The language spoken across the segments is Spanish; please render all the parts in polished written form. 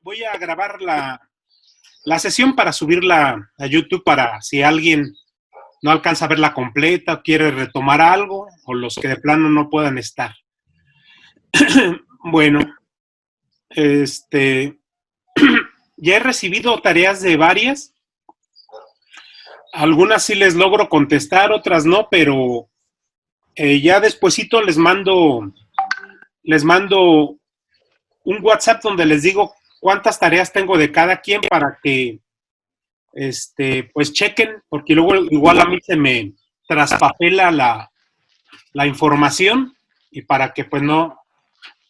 voy a grabar la sesión para subirla a YouTube para si alguien no alcanza a verla completa o quiere retomar algo o los que de plano no puedan estar. Bueno, ya he recibido tareas de varias. Algunas sí les logro contestar, otras no, pero ya despuesito les mando un WhatsApp donde les digo cuántas tareas tengo de cada quien para que pues chequen, porque luego igual a mí se me traspapela la información y para que pues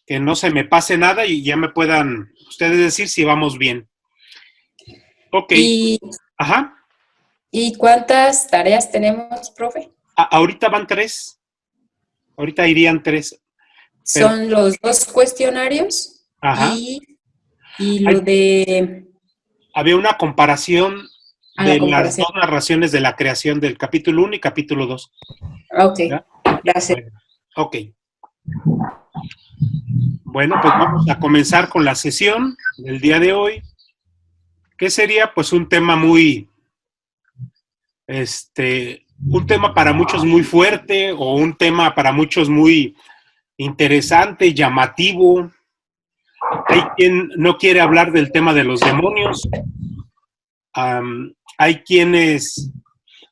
que no se me pase nada y ya me puedan ustedes decir si vamos bien. Ok. Ajá. ¿Y cuántas tareas tenemos, profe? Ahorita van 3. Ahorita irían 3. Pero son los 2 cuestionarios. Ajá. Y lo de... Había una comparación de las 2 narraciones de la creación del capítulo 1 y capítulo 2. Ok, gracias. Bueno, ok. Bueno, pues vamos a comenzar con la sesión del día de hoy, que sería pues un tema muy, un tema para muchos muy fuerte o un tema para muchos muy interesante, llamativo. Hay quien no quiere hablar del tema de los demonios. Hay quienes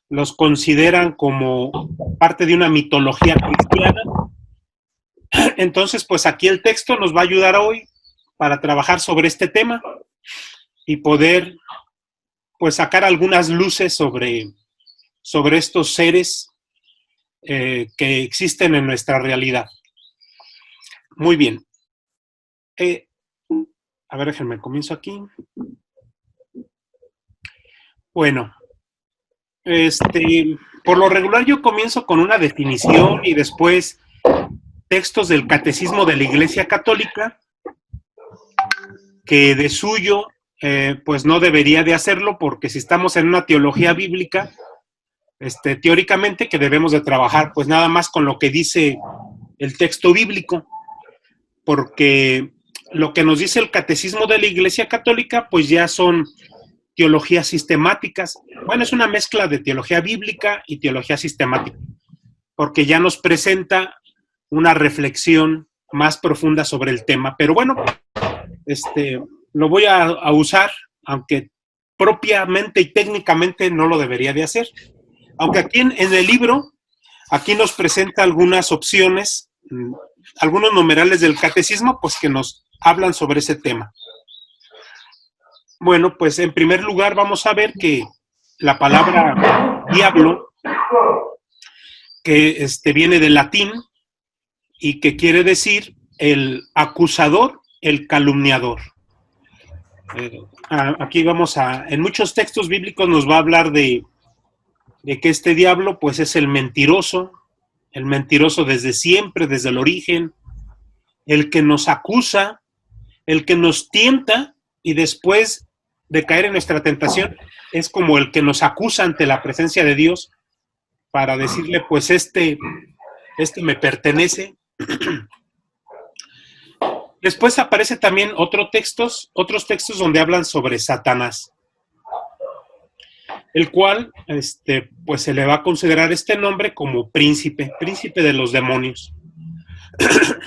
los consideran como parte de una mitología cristiana. Entonces, pues aquí el texto nos va a ayudar hoy para trabajar sobre este tema y poder, pues, sacar algunas luces sobre estos seres que existen en nuestra realidad. Muy bien. A ver, déjenme, comienzo aquí. Bueno, por lo regular yo comienzo con una definición y después textos del Catecismo de la Iglesia Católica, que de suyo, pues no debería de hacerlo, porque si estamos en una teología bíblica, teóricamente que debemos de trabajar pues nada más con lo que dice el texto bíblico, porque lo que nos dice el Catecismo de la Iglesia Católica pues ya son teologías sistemáticas. Bueno, es una mezcla de teología bíblica y teología sistemática, porque ya nos presenta una reflexión más profunda sobre el tema. Pero bueno, lo voy a usar, aunque propiamente y técnicamente no lo debería de hacer. Aunque aquí en el libro, aquí nos presenta algunas opciones, algunos numerales del catecismo, pues que nos hablan sobre ese tema. Bueno, pues en primer lugar vamos a ver que la palabra diablo, que viene del latín y que quiere decir el acusador, el calumniador. Aquí en muchos textos bíblicos nos va a hablar de que este diablo pues es el mentiroso desde siempre, desde el origen, el que nos acusa, el que nos tienta y después de caer en nuestra tentación es como el que nos acusa ante la presencia de Dios para decirle pues este me pertenece. Después aparece también otros textos donde hablan sobre Satanás, el cual pues se le va a considerar este nombre como príncipe de los demonios.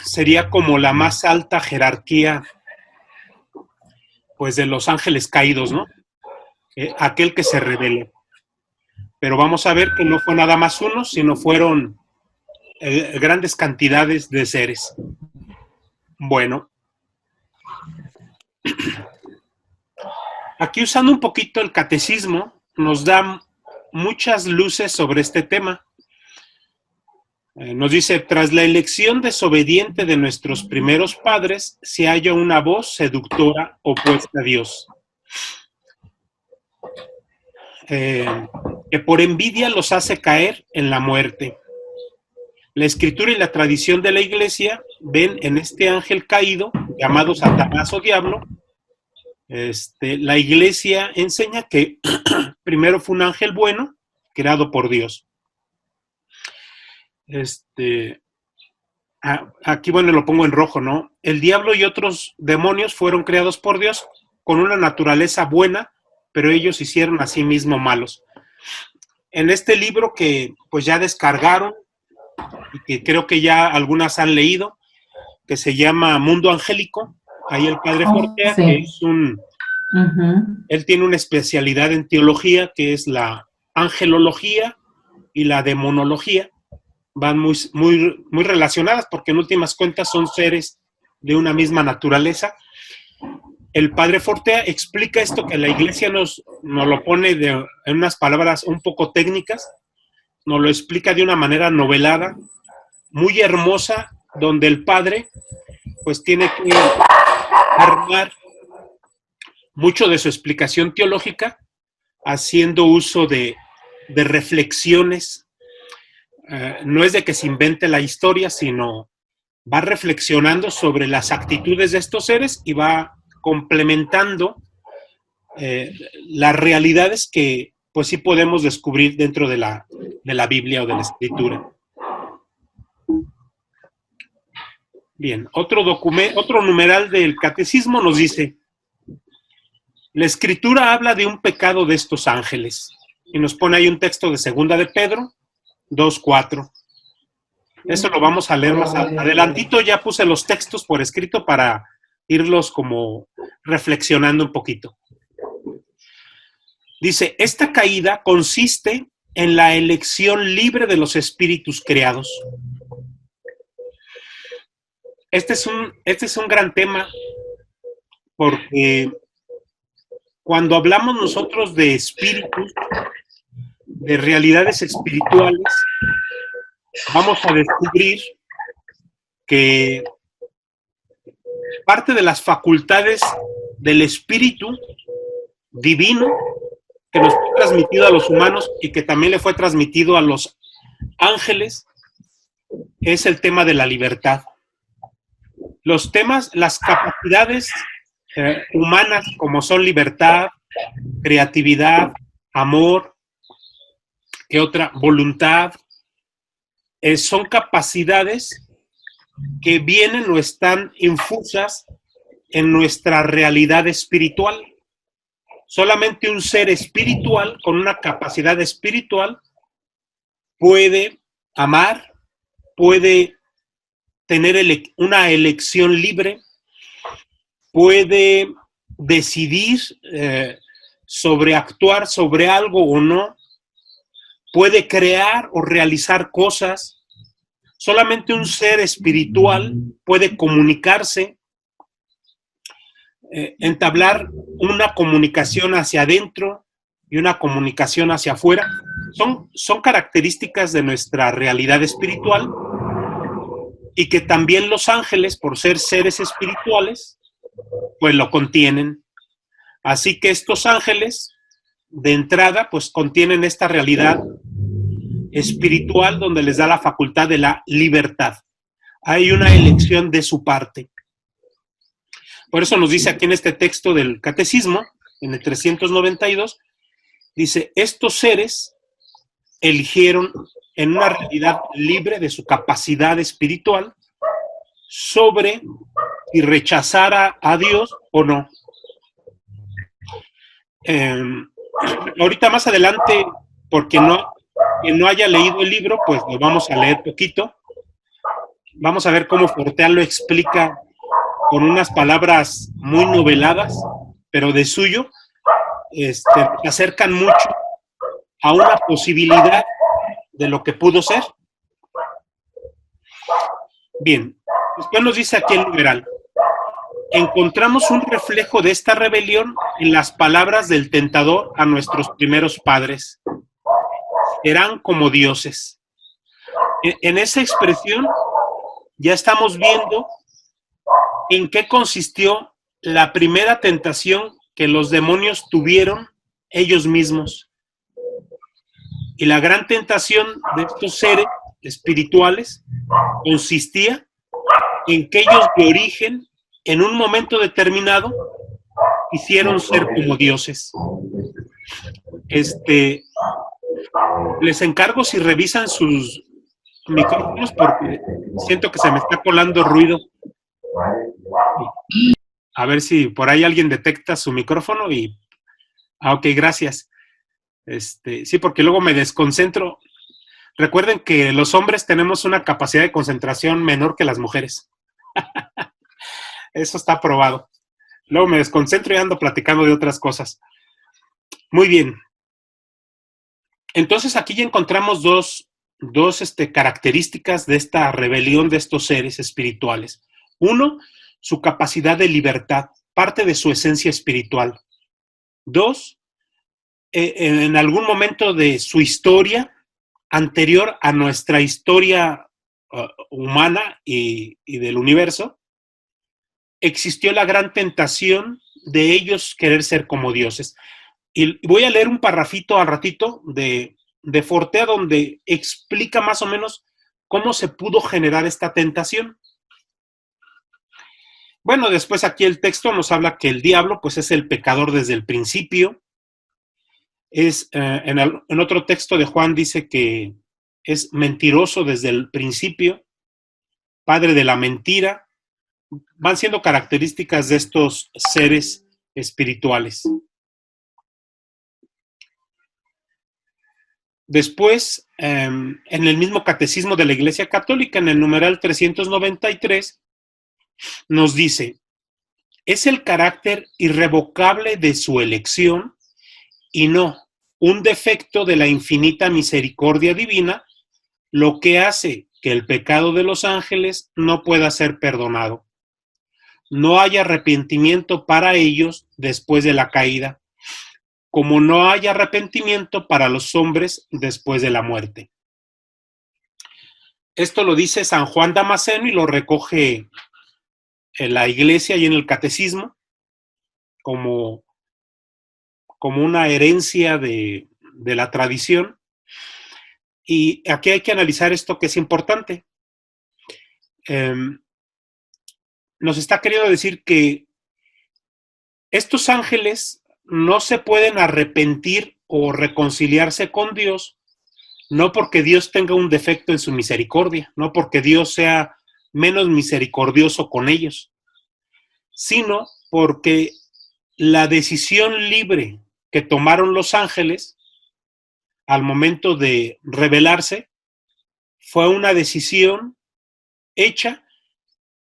Sería como la más alta jerarquía pues de los ángeles caídos, ¿no? Aquel que se rebela. Pero vamos a ver que no fue nada más uno, sino fueron grandes cantidades de seres. Bueno, aquí usando un poquito el catecismo, nos da muchas luces sobre este tema. Nos dice, tras la elección desobediente de nuestros primeros padres, se halla una voz seductora opuesta a Dios, que por envidia los hace caer en la muerte. La escritura y la tradición de la iglesia ven en este ángel caído, llamado Satanás o diablo, la iglesia enseña que primero fue un ángel bueno, creado por Dios. Aquí, bueno, lo pongo en rojo, ¿no? El diablo y otros demonios fueron creados por Dios con una naturaleza buena, pero ellos se hicieron a sí mismos malos. En este libro que pues ya descargaron y que creo que ya algunas han leído, que se llama Mundo Angélico, ahí el padre Fortea, sí. que es él tiene una especialidad en teología que es la angelología y la demonología. Van muy relacionadas porque en últimas cuentas son seres de una misma naturaleza. El padre Fortea explica esto que la iglesia nos lo pone en unas palabras un poco técnicas, nos lo explica de una manera novelada, muy hermosa, donde el padre pues tiene que armar mucho de su explicación teológica haciendo uso de reflexiones. No es de que se invente la historia, sino va reflexionando sobre las actitudes de estos seres y va complementando las realidades que pues sí podemos descubrir dentro de la Biblia o de la Escritura. Bien, otro numeral del catecismo nos dice: la Escritura habla de un pecado de estos ángeles, y nos pone ahí un texto de Segunda de Pedro 2:4. Eso lo vamos a leer más adelantito. Ya puse los textos por escrito para irlos como reflexionando un poquito. Dice: esta caída consiste en la elección libre de los espíritus creados. Este es un gran tema, porque cuando hablamos nosotros de espíritus, de realidades espirituales, vamos a descubrir que parte de las facultades del espíritu divino que nos fue transmitido a los humanos y que también le fue transmitido a los ángeles es el tema de la libertad. Los temas, las capacidades humanas como son libertad, creatividad, amor, ¿qué otra? Voluntad, son capacidades que vienen o están infusas en nuestra realidad espiritual. Solamente un ser espiritual con una capacidad espiritual puede amar, puede tener una elección libre, puede decidir sobre actuar sobre algo o no, puede crear o realizar cosas. Solamente un ser espiritual puede comunicarse, entablar una comunicación hacia adentro y una comunicación hacia afuera. Son características de nuestra realidad espiritual y que también los ángeles, por ser seres espirituales, pues lo contienen. Así que estos ángeles, de entrada, pues contienen esta realidad espiritual donde les da la facultad de la libertad. Hay una elección de su parte. Por eso nos dice aquí en este texto del Catecismo, en el 392, dice: estos seres eligieron en una realidad libre de su capacidad espiritual sobre si rechazara a Dios o no. Ahorita más adelante, porque quien no haya leído el libro, pues lo vamos a leer poquito. Vamos a ver cómo Fortea lo explica con unas palabras muy noveladas, pero de suyo, se acercan mucho a una posibilidad de lo que pudo ser. Bien, después nos dice aquí el numeral: encontramos un reflejo de esta rebelión en las palabras del tentador a nuestros primeros padres. Serán como dioses. En esa expresión ya estamos viendo en qué consistió la primera tentación que los demonios tuvieron ellos mismos. Y la gran tentación de estos seres espirituales consistía en que ellos de origen, en un momento determinado, quisieron ser como dioses. Les encargo si revisan sus micrófonos porque siento que se me está colando ruido. A ver si por ahí alguien detecta su micrófono y... Ah, ok, gracias. Sí, porque luego me desconcentro. Recuerden que los hombres tenemos una capacidad de concentración menor que las mujeres. Eso está probado. Luego me desconcentro y ando platicando de otras cosas. Muy bien. Entonces aquí ya encontramos dos características de esta rebelión de estos seres espirituales. Uno, su capacidad de libertad, parte de su esencia espiritual. Dos, en algún momento de su historia, anterior a nuestra historia humana y del universo, existió la gran tentación de ellos querer ser como dioses. Y voy a leer un parrafito al ratito de Fortea donde explica más o menos cómo se pudo generar esta tentación. Bueno, después aquí el texto nos habla que el diablo pues es el pecador desde el principio. En otro texto de Juan dice que es mentiroso desde el principio, padre de la mentira. Van siendo características de estos seres espirituales. Después, en el mismo Catecismo de la Iglesia Católica, en el numeral 393, nos dice, es el carácter irrevocable de su elección y no un defecto de la infinita misericordia divina lo que hace que el pecado de los ángeles no pueda ser perdonado. No hay arrepentimiento para ellos después de la caída, como no hay arrepentimiento para los hombres después de la muerte. Esto lo dice San Juan Damasceno y lo recoge en la Iglesia y en el Catecismo como una herencia de la tradición. Y aquí hay que analizar esto que es importante. Nos está queriendo decir que estos ángeles no se pueden arrepentir o reconciliarse con Dios, no porque Dios tenga un defecto en su misericordia, no porque Dios sea menos misericordioso con ellos, sino porque la decisión libre que tomaron los ángeles al momento de rebelarse fue una decisión hecha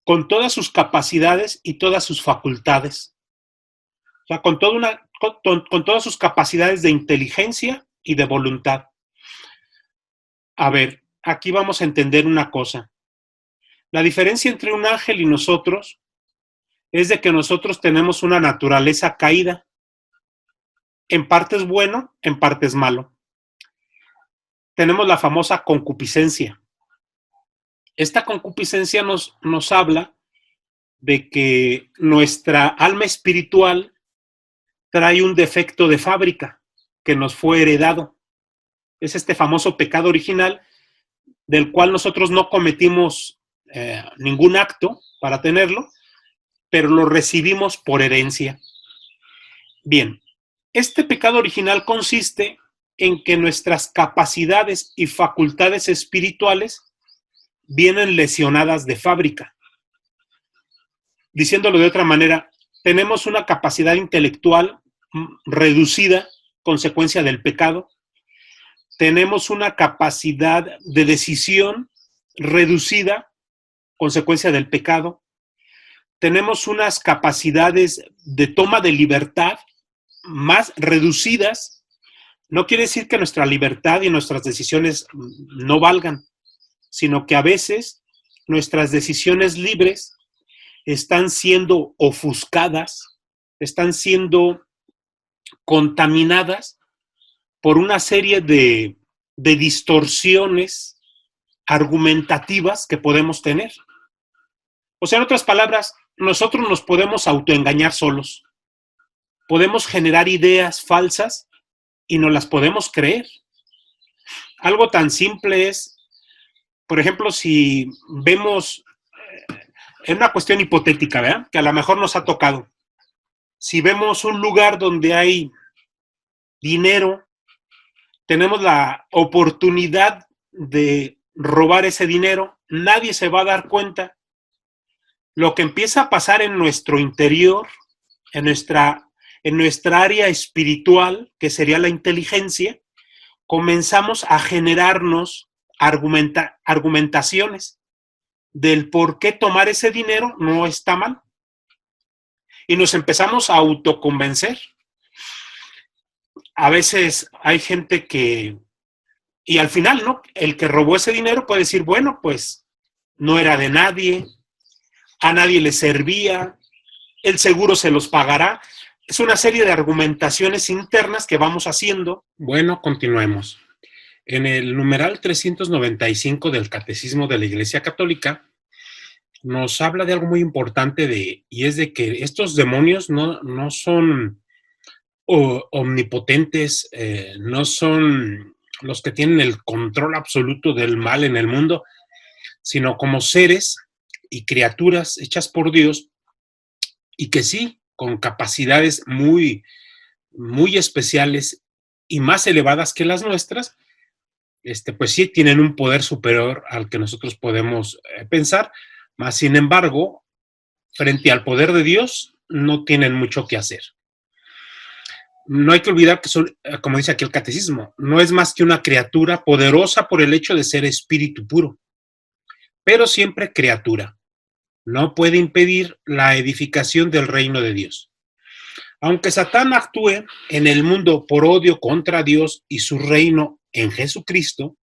con todas sus capacidades y todas sus facultades. O sea, con todas sus capacidades de inteligencia y de voluntad. A ver, aquí vamos a entender una cosa. La diferencia entre un ángel y nosotros es de que nosotros tenemos una naturaleza caída. En parte es bueno, en parte es malo. Tenemos la famosa concupiscencia. Esta concupiscencia nos habla de que nuestra alma espiritual trae un defecto de fábrica que nos fue heredado. Es este famoso pecado original del cual nosotros no cometimos ningún acto para tenerlo, pero lo recibimos por herencia. Bien, este pecado original consiste en que nuestras capacidades y facultades espirituales vienen lesionadas de fábrica. Diciéndolo de otra manera, tenemos una capacidad intelectual reducida, consecuencia del pecado. Tenemos una capacidad de decisión reducida, consecuencia del pecado. Tenemos unas capacidades de toma de libertad más reducidas. No quiere decir que nuestra libertad y nuestras decisiones no valgan, sino que a veces nuestras decisiones libres están siendo ofuscadas, están siendo contaminadas por una serie de distorsiones argumentativas que podemos tener. O sea, en otras palabras, nosotros nos podemos autoengañar solos. Podemos generar ideas falsas y nos las podemos creer. Algo tan simple es, por ejemplo, si vemos en una cuestión hipotética, ¿verdad? Que a lo mejor nos ha tocado. Si vemos un lugar donde hay dinero, tenemos la oportunidad de robar ese dinero, nadie se va a dar cuenta. lo que empieza a pasar en nuestro interior, en nuestra área espiritual, que sería la inteligencia, comenzamos a generarnos argumentaciones del por qué tomar ese dinero no está mal. Y nos empezamos a autoconvencer. A veces hay gente que, y al final, ¿no? El que robó ese dinero puede decir, bueno, pues no era de nadie, a nadie le servía, el seguro se los pagará. Es una serie de argumentaciones internas que vamos haciendo. Bueno, continuemos. En el numeral 395 del Catecismo de la Iglesia Católica nos habla de algo muy importante y es de que estos demonios no son omnipotentes, no son los que tienen el control absoluto del mal en el mundo, sino como seres y criaturas hechas por Dios y que sí, con capacidades muy, muy especiales y más elevadas que las nuestras, pues sí tienen un poder superior al que nosotros podemos pensar, mas sin embargo, frente al poder de Dios, no tienen mucho que hacer. No hay que olvidar que son, como dice aquí el catecismo, no es más que una criatura poderosa por el hecho de ser espíritu puro, pero siempre criatura. No puede impedir la edificación del reino de Dios. Aunque Satán actúe en el mundo por odio contra Dios y su reino en Jesucristo,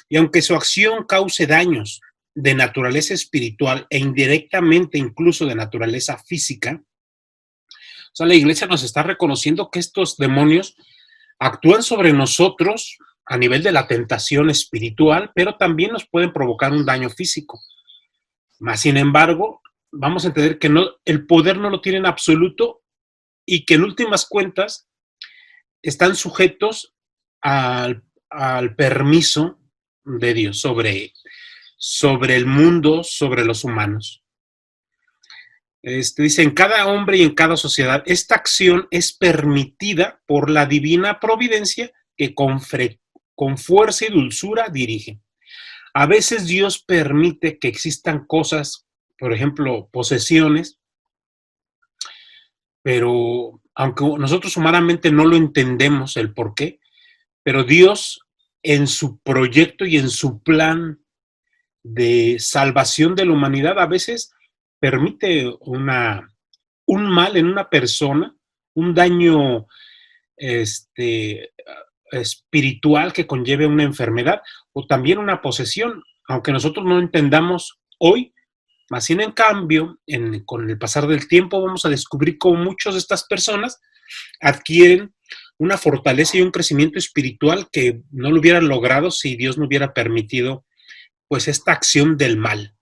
y aunque su acción cause daños de naturaleza espiritual e indirectamente incluso de naturaleza física, o sea, la iglesia nos está reconociendo que estos demonios actúan sobre nosotros a nivel de la tentación espiritual, pero también nos pueden provocar un daño físico. Mas, sin embargo, vamos a entender que el poder no lo tienen absoluto y que en últimas cuentas están sujetos al permiso de Dios sobre el mundo, sobre los humanos. Dice, en cada hombre y en cada sociedad, esta acción es permitida por la divina providencia que con fuerza y dulzura dirige. A veces Dios permite que existan cosas, por ejemplo, posesiones, pero aunque nosotros humanamente no lo entendemos el por qué, pero Dios en su proyecto y en su plan de salvación de la humanidad a veces permite un mal en una persona, un daño espiritual que conlleve una enfermedad o también una posesión, aunque nosotros no entendamos hoy, más sin en cambio, con el pasar del tiempo vamos a descubrir cómo muchas de estas personas adquieren una fortaleza y un crecimiento espiritual que no lo hubieran logrado si Dios no hubiera permitido pues esta acción del mal.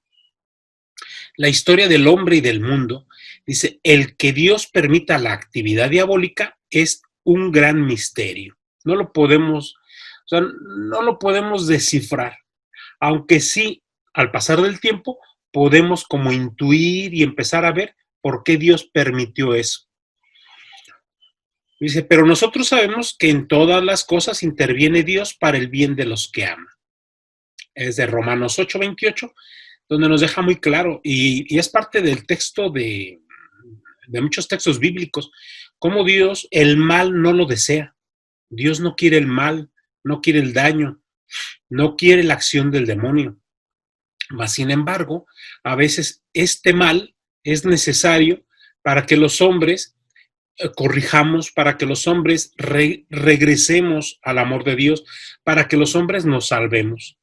La historia del hombre y del mundo dice, el que Dios permita la actividad diabólica es un gran misterio. No lo podemos descifrar, aunque sí, al pasar del tiempo, podemos como intuir y empezar a ver por qué Dios permitió eso. Dice, pero nosotros sabemos que en todas las cosas interviene Dios para el bien de los que aman. Es de Romanos 8:28, donde nos deja muy claro, y es parte del texto de muchos textos bíblicos, cómo Dios el mal no lo desea. Dios no quiere el mal, no quiere el daño, no quiere la acción del demonio. Mas, sin embargo, a veces este mal es necesario para que los hombres corrijamos, para que los hombres regresemos al amor de Dios, para que los hombres nos salvemos.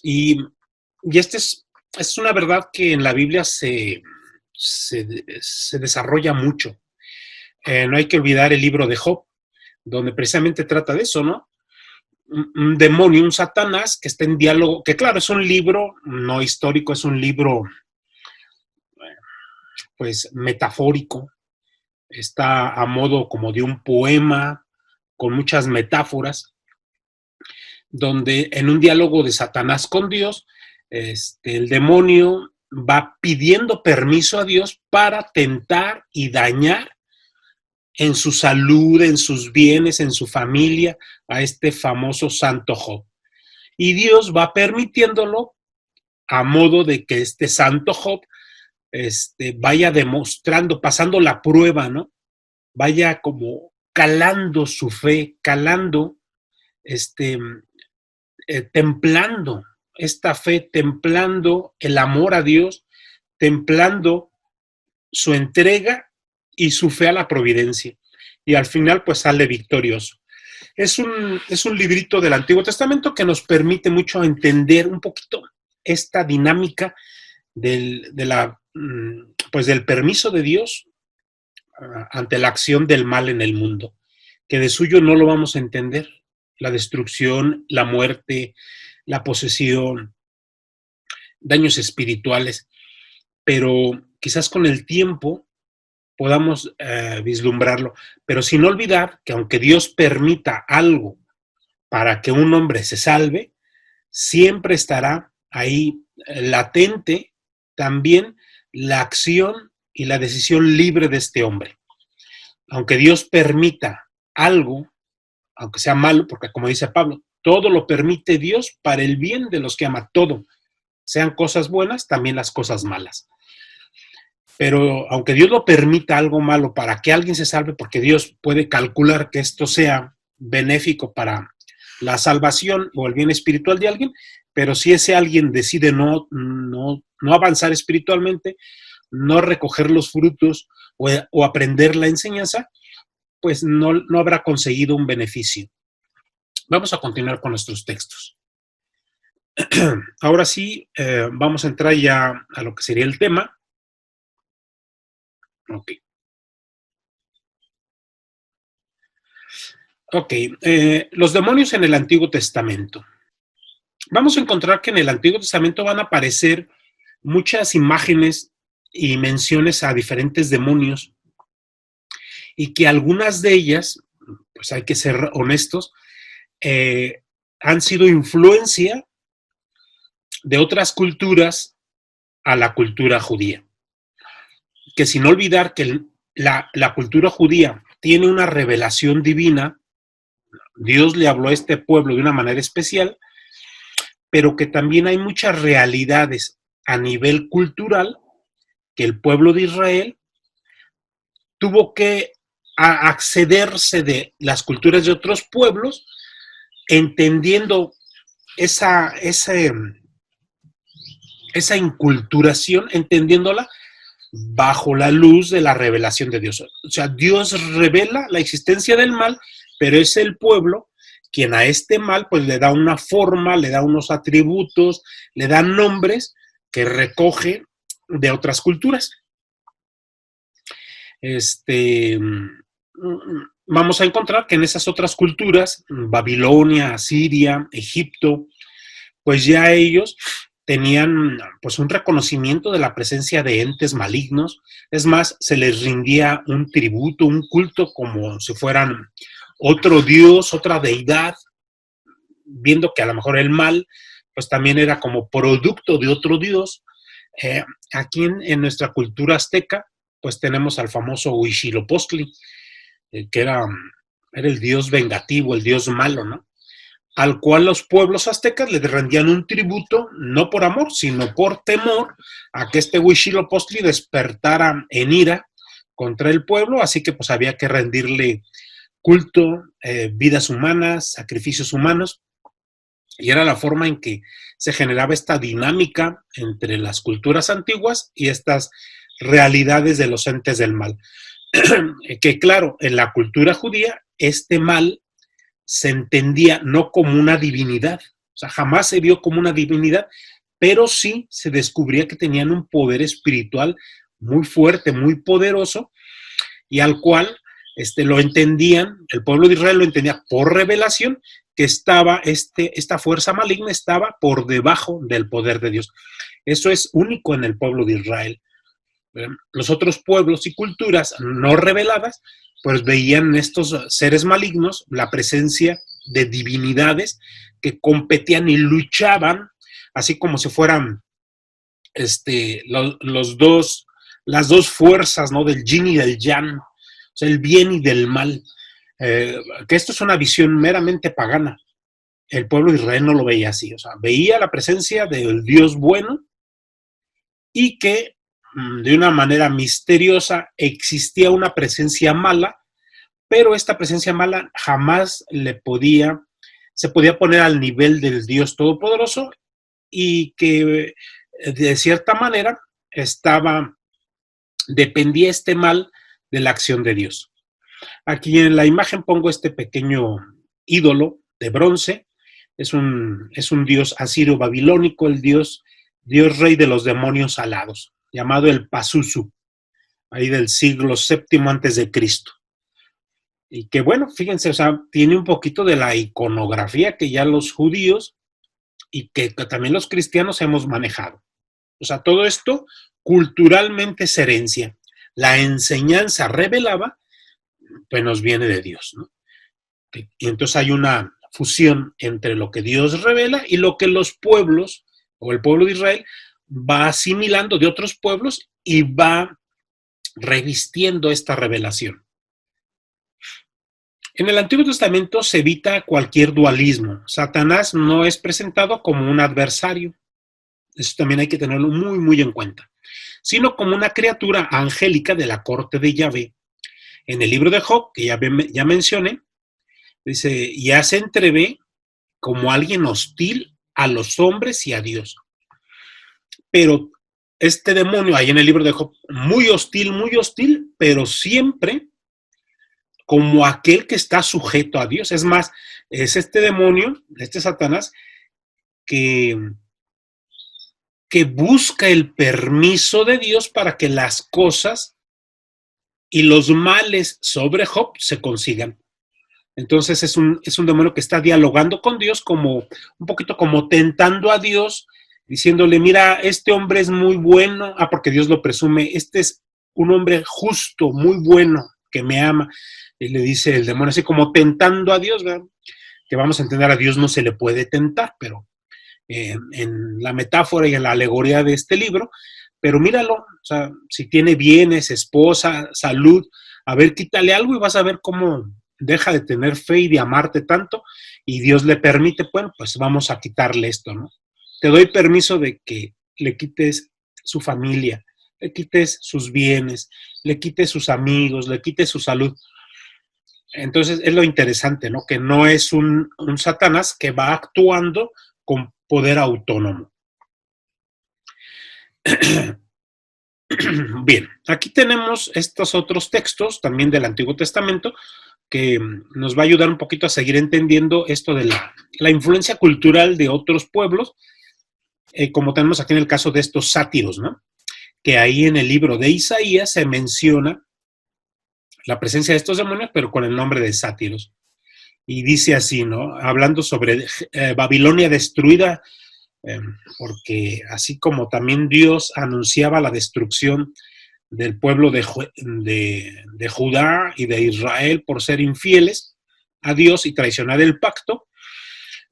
Y esta es una verdad que en la Biblia se desarrolla mucho. No hay que olvidar el libro de Job, donde precisamente trata de eso, ¿no? Un demonio, un Satanás que está en diálogo, que claro, es un libro no histórico, es un libro pues metafórico, está a modo como de un poema, con muchas metáforas, donde en un diálogo de Satanás con Dios, el demonio va pidiendo permiso a Dios para tentar y dañar en su salud, en sus bienes, en su familia, a este famoso santo Job. Y Dios va permitiéndolo a modo de que este santo Job vaya demostrando, pasando la prueba, ¿no? Vaya como calando su fe, calando, templando esta fe, templando el amor a Dios, templando su entrega y su fe a la providencia. Y al final, pues sale victorioso. Es un librito del Antiguo Testamento que nos permite mucho entender un poquito esta dinámica del permiso de Dios ante la acción del mal en el mundo, que de suyo no lo vamos a entender. La destrucción, la muerte, la posesión, daños espirituales, pero quizás con el tiempo podamos vislumbrarlo, pero sin olvidar que aunque Dios permita algo para que un hombre se salve, siempre estará ahí latente también la acción y la decisión libre de este hombre. Aunque Dios permita algo, aunque sea malo, porque como dice Pablo, todo lo permite Dios para el bien de los que ama, todo, sean cosas buenas, también las cosas malas. Pero aunque Dios lo permita algo malo para que alguien se salve, porque Dios puede calcular que esto sea benéfico para la salvación o el bien espiritual de alguien, pero si ese alguien decide no avanzar espiritualmente, no recoger los frutos o aprender la enseñanza, pues no habrá conseguido un beneficio. Vamos a continuar con nuestros textos. Ahora sí, vamos a entrar ya a lo que sería el tema. Ok, los demonios en el Antiguo Testamento. Vamos a encontrar que en el Antiguo Testamento van a aparecer muchas imágenes y menciones a diferentes demonios y que algunas de ellas, pues hay que ser honestos, han sido influencia de otras culturas a la cultura judía. Que sin olvidar que la cultura judía tiene una revelación divina, Dios le habló a este pueblo de una manera especial, pero que también hay muchas realidades a nivel cultural que el pueblo de Israel tuvo que accederse de las culturas de otros pueblos, entendiendo esa inculturación, entendiéndola bajo la luz de la revelación de Dios. O sea, Dios revela la existencia del mal, pero es el pueblo quien a este mal pues le da una forma, le da unos atributos, le da nombres que recoge de otras culturas. Vamos a encontrar que en esas otras culturas, Babilonia, Siria, Egipto, pues ya ellos tenían pues un reconocimiento de la presencia de entes malignos. Es más, se les rindía un tributo, un culto como si fueran otro dios, otra deidad, viendo que a lo mejor el mal pues también era como producto de otro dios. Aquí en nuestra cultura azteca pues tenemos al famoso Huitzilopochtli, que era el dios vengativo, el dios malo, ¿no? Al cual los pueblos aztecas le rendían un tributo, no por amor, sino por temor a que este Huitzilopochtli despertara en ira contra el pueblo, así que pues había que rendirle culto, vidas humanas, sacrificios humanos, y era la forma en que se generaba esta dinámica entre las culturas antiguas y estas realidades de los entes del mal. Que claro, en la cultura judía, este mal se entendía no como una divinidad, o sea, jamás se vio como una divinidad, pero sí se descubría que tenían un poder espiritual muy fuerte, muy poderoso, y al cual lo entendían, el pueblo de Israel lo entendía por revelación, que estaba esta fuerza maligna estaba por debajo del poder de Dios. Eso es único en el pueblo de Israel. Los otros pueblos y culturas no reveladas, pues veían en estos seres malignos la presencia de divinidades que competían y luchaban, así como si fueran las dos fuerzas, ¿no? Del yin y del yang, o sea, el bien y del mal. Que esto es una visión meramente pagana. El pueblo de Israel no lo veía así, o sea, veía la presencia del Dios bueno y que de una manera misteriosa existía una presencia mala, pero esta presencia mala jamás se podía poner al nivel del Dios Todopoderoso y que de cierta manera dependía este mal de la acción de Dios. Aquí en la imagen pongo este pequeño ídolo de bronce. Es un dios asirio babilónico, el dios rey de los demonios alados, llamado el Pazuzu, ahí del siglo VII antes de Cristo. Y que bueno, fíjense, o sea, tiene un poquito de la iconografía que ya los judíos y que también los cristianos hemos manejado. O sea, todo esto culturalmente es herencia. La enseñanza revelada, pues nos viene de Dios, ¿no? Y entonces hay una fusión entre lo que Dios revela y lo que los pueblos, o el pueblo de Israel, va asimilando de otros pueblos y va revistiendo esta revelación. En el Antiguo Testamento se evita cualquier dualismo. Satanás no es presentado como un adversario. Eso también hay que tenerlo muy, muy en cuenta. Sino como una criatura angélica de la corte de Yahvé. En el libro de Job, que ya mencioné, dice, ya se entrevé como alguien hostil a los hombres y a Dios. Pero este demonio, ahí en el libro de Job, muy hostil, pero siempre como aquel que está sujeto a Dios. Es más, es este demonio, este Satanás, que busca el permiso de Dios para que las cosas y los males sobre Job se consigan. Entonces es un demonio que está dialogando con Dios, como un poquito como tentando a Dios, diciéndole, mira, este hombre es muy bueno, porque Dios lo presume, este es un hombre justo, muy bueno, que me ama. Y le dice el demonio, así como tentando a Dios, ¿verdad? Que vamos a entender, a Dios no se le puede tentar, pero en la metáfora y en la alegoría de este libro, pero míralo, o sea, si tiene bienes, esposa, salud, a ver, quítale algo y vas a ver cómo deja de tener fe y de amarte tanto, y Dios le permite, bueno, pues vamos a quitarle esto, ¿no? Te doy permiso de que le quites su familia, le quites sus bienes, le quites sus amigos, le quites su salud. Entonces es lo interesante, ¿no? Que no es un Satanás que va actuando con poder autónomo. Bien, aquí tenemos estos otros textos también del Antiguo Testamento que nos va a ayudar un poquito a seguir entendiendo esto de la influencia cultural de otros pueblos, como tenemos aquí en el caso de estos sátiros, ¿no? Que ahí en el libro de Isaías se menciona la presencia de estos demonios, pero con el nombre de sátiros. Y dice así, ¿no? Hablando sobre Babilonia destruida, porque así como también Dios anunciaba la destrucción del pueblo de Judá y de Israel por ser infieles a Dios y traicionar el pacto,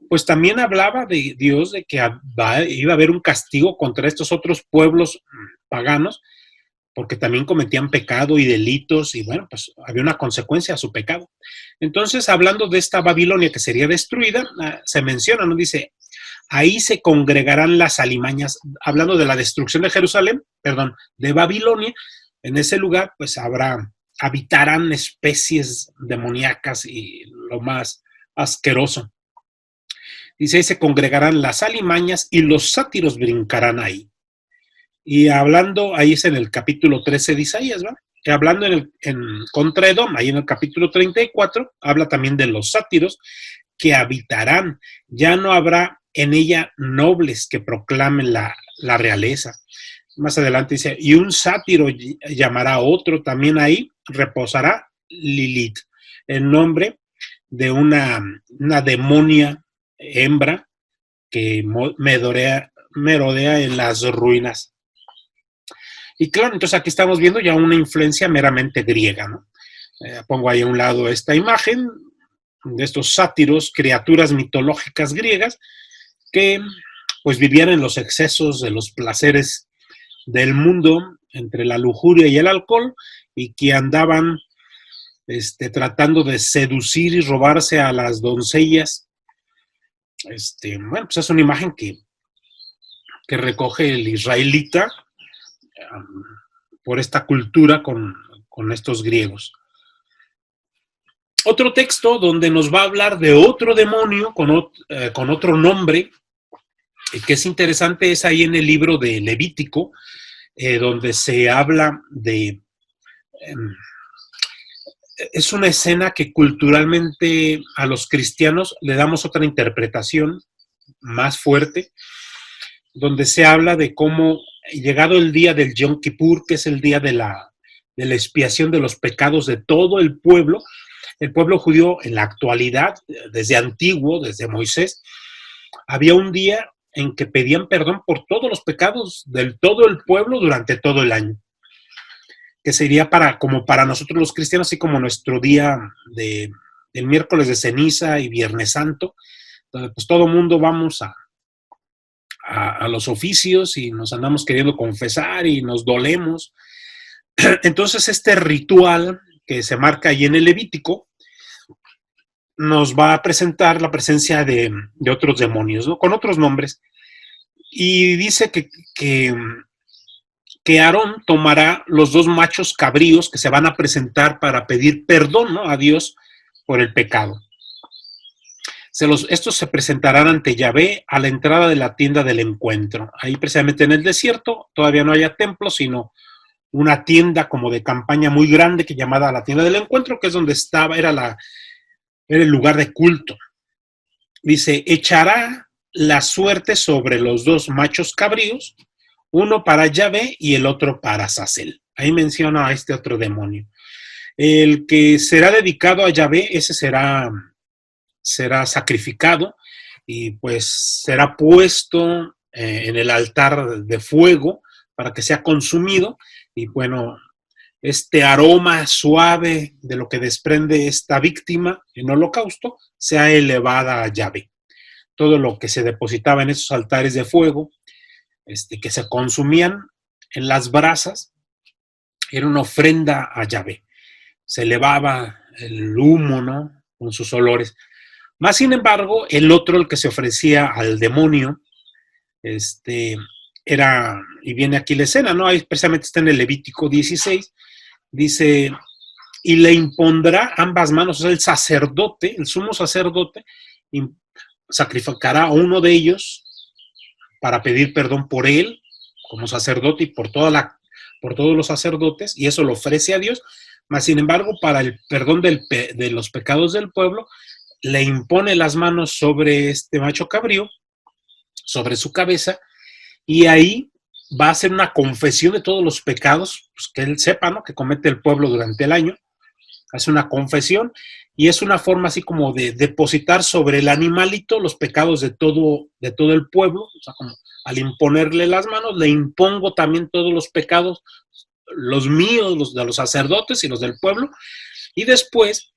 pues también hablaba de Dios de que iba a haber un castigo contra estos otros pueblos paganos, porque también cometían pecado y delitos, y bueno, pues había una consecuencia a su pecado. Entonces, hablando de esta Babilonia que sería destruida, se menciona, ¿no? Dice, ahí se congregarán las alimañas, hablando de la destrucción de Jerusalén, de Babilonia. En ese lugar, pues habitarán especies demoníacas y lo más asqueroso. Dice, ahí se congregarán las alimañas y los sátiros brincarán ahí. Y hablando, ahí es en el capítulo 13 de Isaías, ¿va? Y hablando en contra Edom, ahí en el capítulo 34, habla también de los sátiros que habitarán. Ya no habrá en ella nobles que proclamen la realeza. Más adelante dice, y un sátiro llamará a otro, también ahí reposará Lilith, el nombre de una demonia hembra que merodea en las ruinas. Y claro, entonces aquí estamos viendo ya una influencia meramente griega, ¿no? Pongo ahí a un lado esta imagen de estos sátiros, criaturas mitológicas griegas que pues vivían en los excesos de los placeres del mundo, entre la lujuria y el alcohol, y que andaban tratando de seducir y robarse a las doncellas. Bueno, pues es una imagen que recoge el israelita por esta cultura con estos griegos. Otro texto donde nos va a hablar de otro demonio con otro nombre, que es interesante, es ahí en el libro de Levítico, donde se habla de... es una escena que culturalmente a los cristianos le damos otra interpretación más fuerte, donde se habla de cómo, llegado el día del Yom Kippur, que es el día de la expiación de los pecados de todo el pueblo judío en la actualidad, desde antiguo, desde Moisés, había un día en que pedían perdón por todos los pecados del todo el pueblo durante todo el año, que sería como para nosotros los cristianos, así como nuestro día del miércoles de ceniza y Viernes Santo, donde pues todo mundo vamos a los oficios y nos andamos queriendo confesar y nos dolemos. Entonces este ritual que se marca ahí en el Levítico nos va a presentar la presencia de otros demonios, ¿no? Con otros nombres. Y dice que Aarón tomará los 2 machos cabríos que se van a presentar para pedir perdón, ¿no?, a Dios por el pecado. Estos se presentarán ante Yahvé a la entrada de la tienda del encuentro. Ahí precisamente en el desierto todavía no haya templo, sino una tienda como de campaña muy grande que llamada la tienda del encuentro, que es donde era el lugar de culto. Dice, echará la suerte sobre los 2 machos cabríos, uno para Yahvé y el otro para Azazel. Ahí menciona a este otro demonio. El que será dedicado a Yahvé, ese será sacrificado y pues será puesto en el altar de fuego para que sea consumido. Y bueno, este aroma suave de lo que desprende esta víctima en holocausto sea elevada a Yahvé. Todo lo que se depositaba en esos altares de fuego, que se consumían en las brasas, era una ofrenda a Yahvé. Se elevaba el humo, ¿no?, con sus olores. Más sin embargo, el otro, el que se ofrecía al demonio, era, y viene aquí la escena, ¿no? Ahí precisamente está en el Levítico 16, dice, y le impondrá ambas manos, o sea, el sacerdote, el sumo sacerdote, sacrificará a uno de ellos para pedir perdón por él, como sacerdote, y por todos los sacerdotes, y eso lo ofrece a Dios. Mas, sin embargo, para el perdón de los pecados del pueblo, le impone las manos sobre este macho cabrío, sobre su cabeza, y ahí va a hacer una confesión de todos los pecados, pues, que él sepa, ¿no?, que comete el pueblo durante el año. Hace una confesión y es una forma así como de depositar sobre el animalito los pecados de todo el pueblo. O sea, como al imponerle las manos, le impongo también todos los pecados, los míos, los de los sacerdotes y los del pueblo. Y después,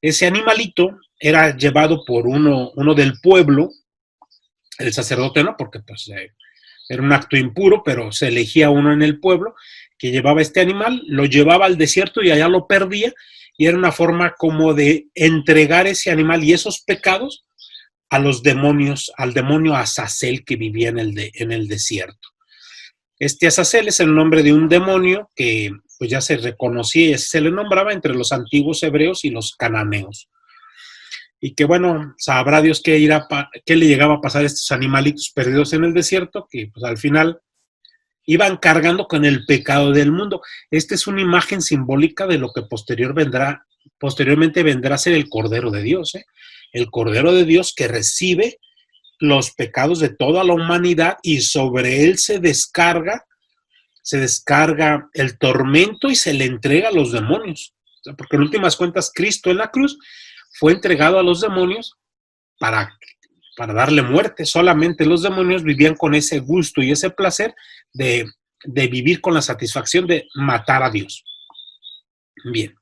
ese animalito era llevado por uno del pueblo, el sacerdote no, porque pues era un acto impuro, pero se elegía uno en el pueblo que llevaba este animal, lo llevaba al desierto y allá lo perdía, y era una forma como de entregar ese animal y esos pecados a los demonios, al demonio Azazel que vivía en el desierto. Este Azazel es el nombre de un demonio que pues ya se reconocía y se le nombraba entre los antiguos hebreos y los cananeos. Y que bueno, sabrá Dios qué le llegaba a pasar a estos animalitos perdidos en el desierto, que pues al final iban cargando con el pecado del mundo. Esta es una imagen simbólica de lo que posteriormente vendrá a ser el Cordero de Dios, ¿eh? El Cordero de Dios que recibe los pecados de toda la humanidad y sobre él se descarga el tormento y se le entrega a los demonios. O sea, porque en últimas cuentas Cristo en la cruz fue entregado a los demonios para darle muerte. Solamente los demonios vivían con ese gusto y ese placer de vivir con la satisfacción de matar a Dios. Bien.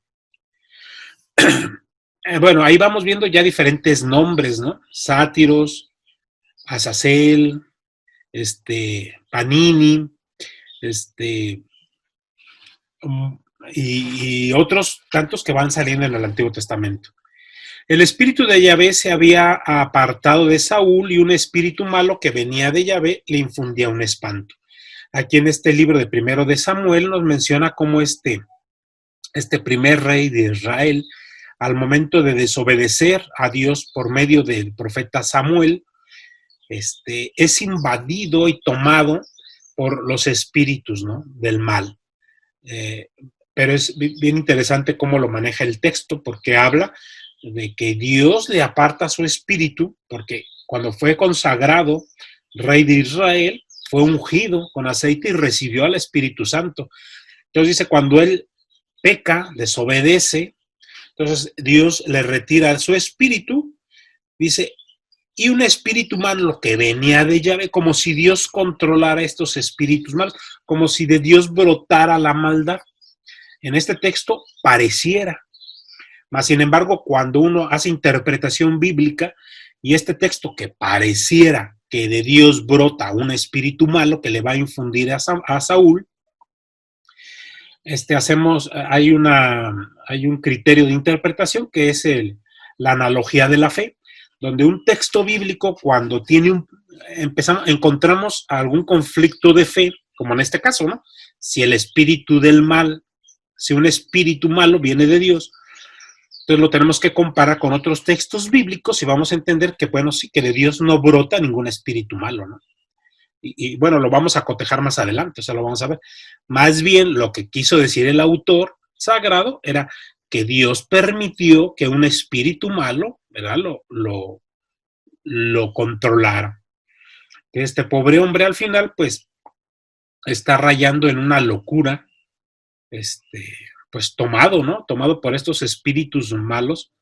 Bueno, ahí vamos viendo ya diferentes nombres, ¿no? Sátiros, Azazel, Panini, y otros tantos que van saliendo en el Antiguo Testamento. El espíritu de Yahvé se había apartado de Saúl y un espíritu malo que venía de Yahvé le infundía un espanto. aquí en este libro de Primero de Samuel nos menciona cómo este primer rey de Israel, al momento de desobedecer a Dios por medio del profeta Samuel, es invadido y tomado por los espíritus, ¿no?, del mal. Pero es bien interesante cómo lo maneja el texto, porque habla de que Dios le aparta su espíritu, porque cuando fue consagrado rey de Israel, fue ungido con aceite y recibió al Espíritu Santo. Entonces dice, cuando él peca, desobedece, entonces Dios le retira su espíritu, dice, y un espíritu malo que venía de Yahvé, como si Dios controlara estos espíritus malos, como si de Dios brotara la maldad. En este texto pareciera, mas sin embargo, cuando uno hace interpretación bíblica y este texto que pareciera que de Dios brota un espíritu malo que le va a infundir a Saúl, hay un criterio de interpretación que es la analogía de la fe, donde un texto bíblico, cuando encontramos algún conflicto de fe, como en este caso, ¿no? Si un espíritu malo viene de Dios, entonces lo tenemos que comparar con otros textos bíblicos y vamos a entender que, bueno, sí, que de Dios no brota ningún espíritu malo, ¿no? Y bueno, lo vamos a cotejar más adelante, o sea, lo vamos a ver. Más bien, lo que quiso decir el autor sagrado era que Dios permitió que un espíritu malo, ¿verdad?, lo controlara. Que este pobre hombre al final, pues, está rayando en una locura, pues tomado, ¿no? Tomado por estos espíritus malos,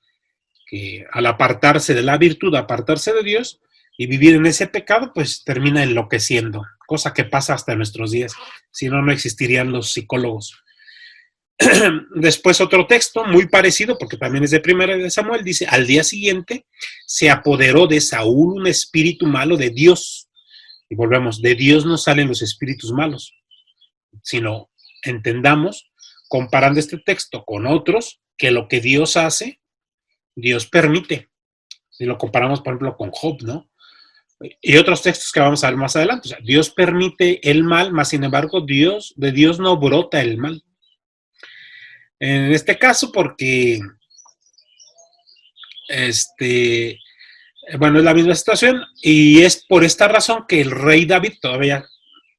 que al apartarse de la virtud, apartarse de Dios y vivir en ese pecado, pues termina enloqueciendo, cosa que pasa hasta nuestros días, si no, no existirían los psicólogos. Después otro texto muy parecido, porque también es de Primera de Samuel, dice, al día siguiente se apoderó de Saúl un espíritu malo de Dios. Y volvemos, de Dios no salen los espíritus malos, sino entendamos, comparando este texto con otros, que lo que Dios hace, Dios permite. Si lo comparamos, por ejemplo, con Job, ¿no? Y otros textos que vamos a ver más adelante. O sea, Dios permite el mal, mas sin embargo, de Dios no brota el mal. En este caso, porque bueno, es la misma situación, y es por esta razón que el rey David todavía,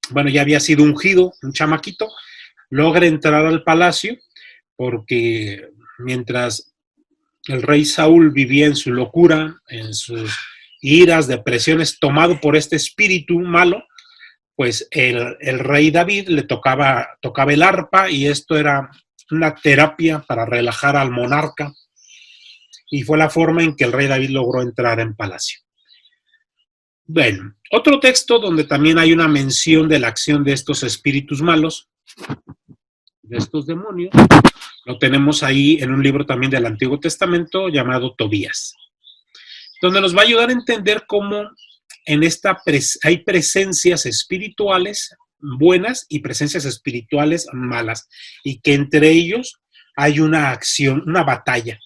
bueno, ya había sido ungido, un chamaquito, logra entrar al palacio, porque mientras el rey Saúl vivía en su locura, en sus iras, depresiones, tomado por este espíritu malo, pues el rey David le tocaba el arpa, y esto era una terapia para relajar al monarca, y fue la forma en que el rey David logró entrar en palacio. Bueno, otro texto donde también hay una mención de la acción de estos espíritus malos, de estos demonios, lo tenemos ahí en un libro también del Antiguo Testamento llamado Tobías, donde nos va a ayudar a entender cómo en hay presencias espirituales buenas y presencias espirituales malas, y que entre ellos hay una acción, una batalla.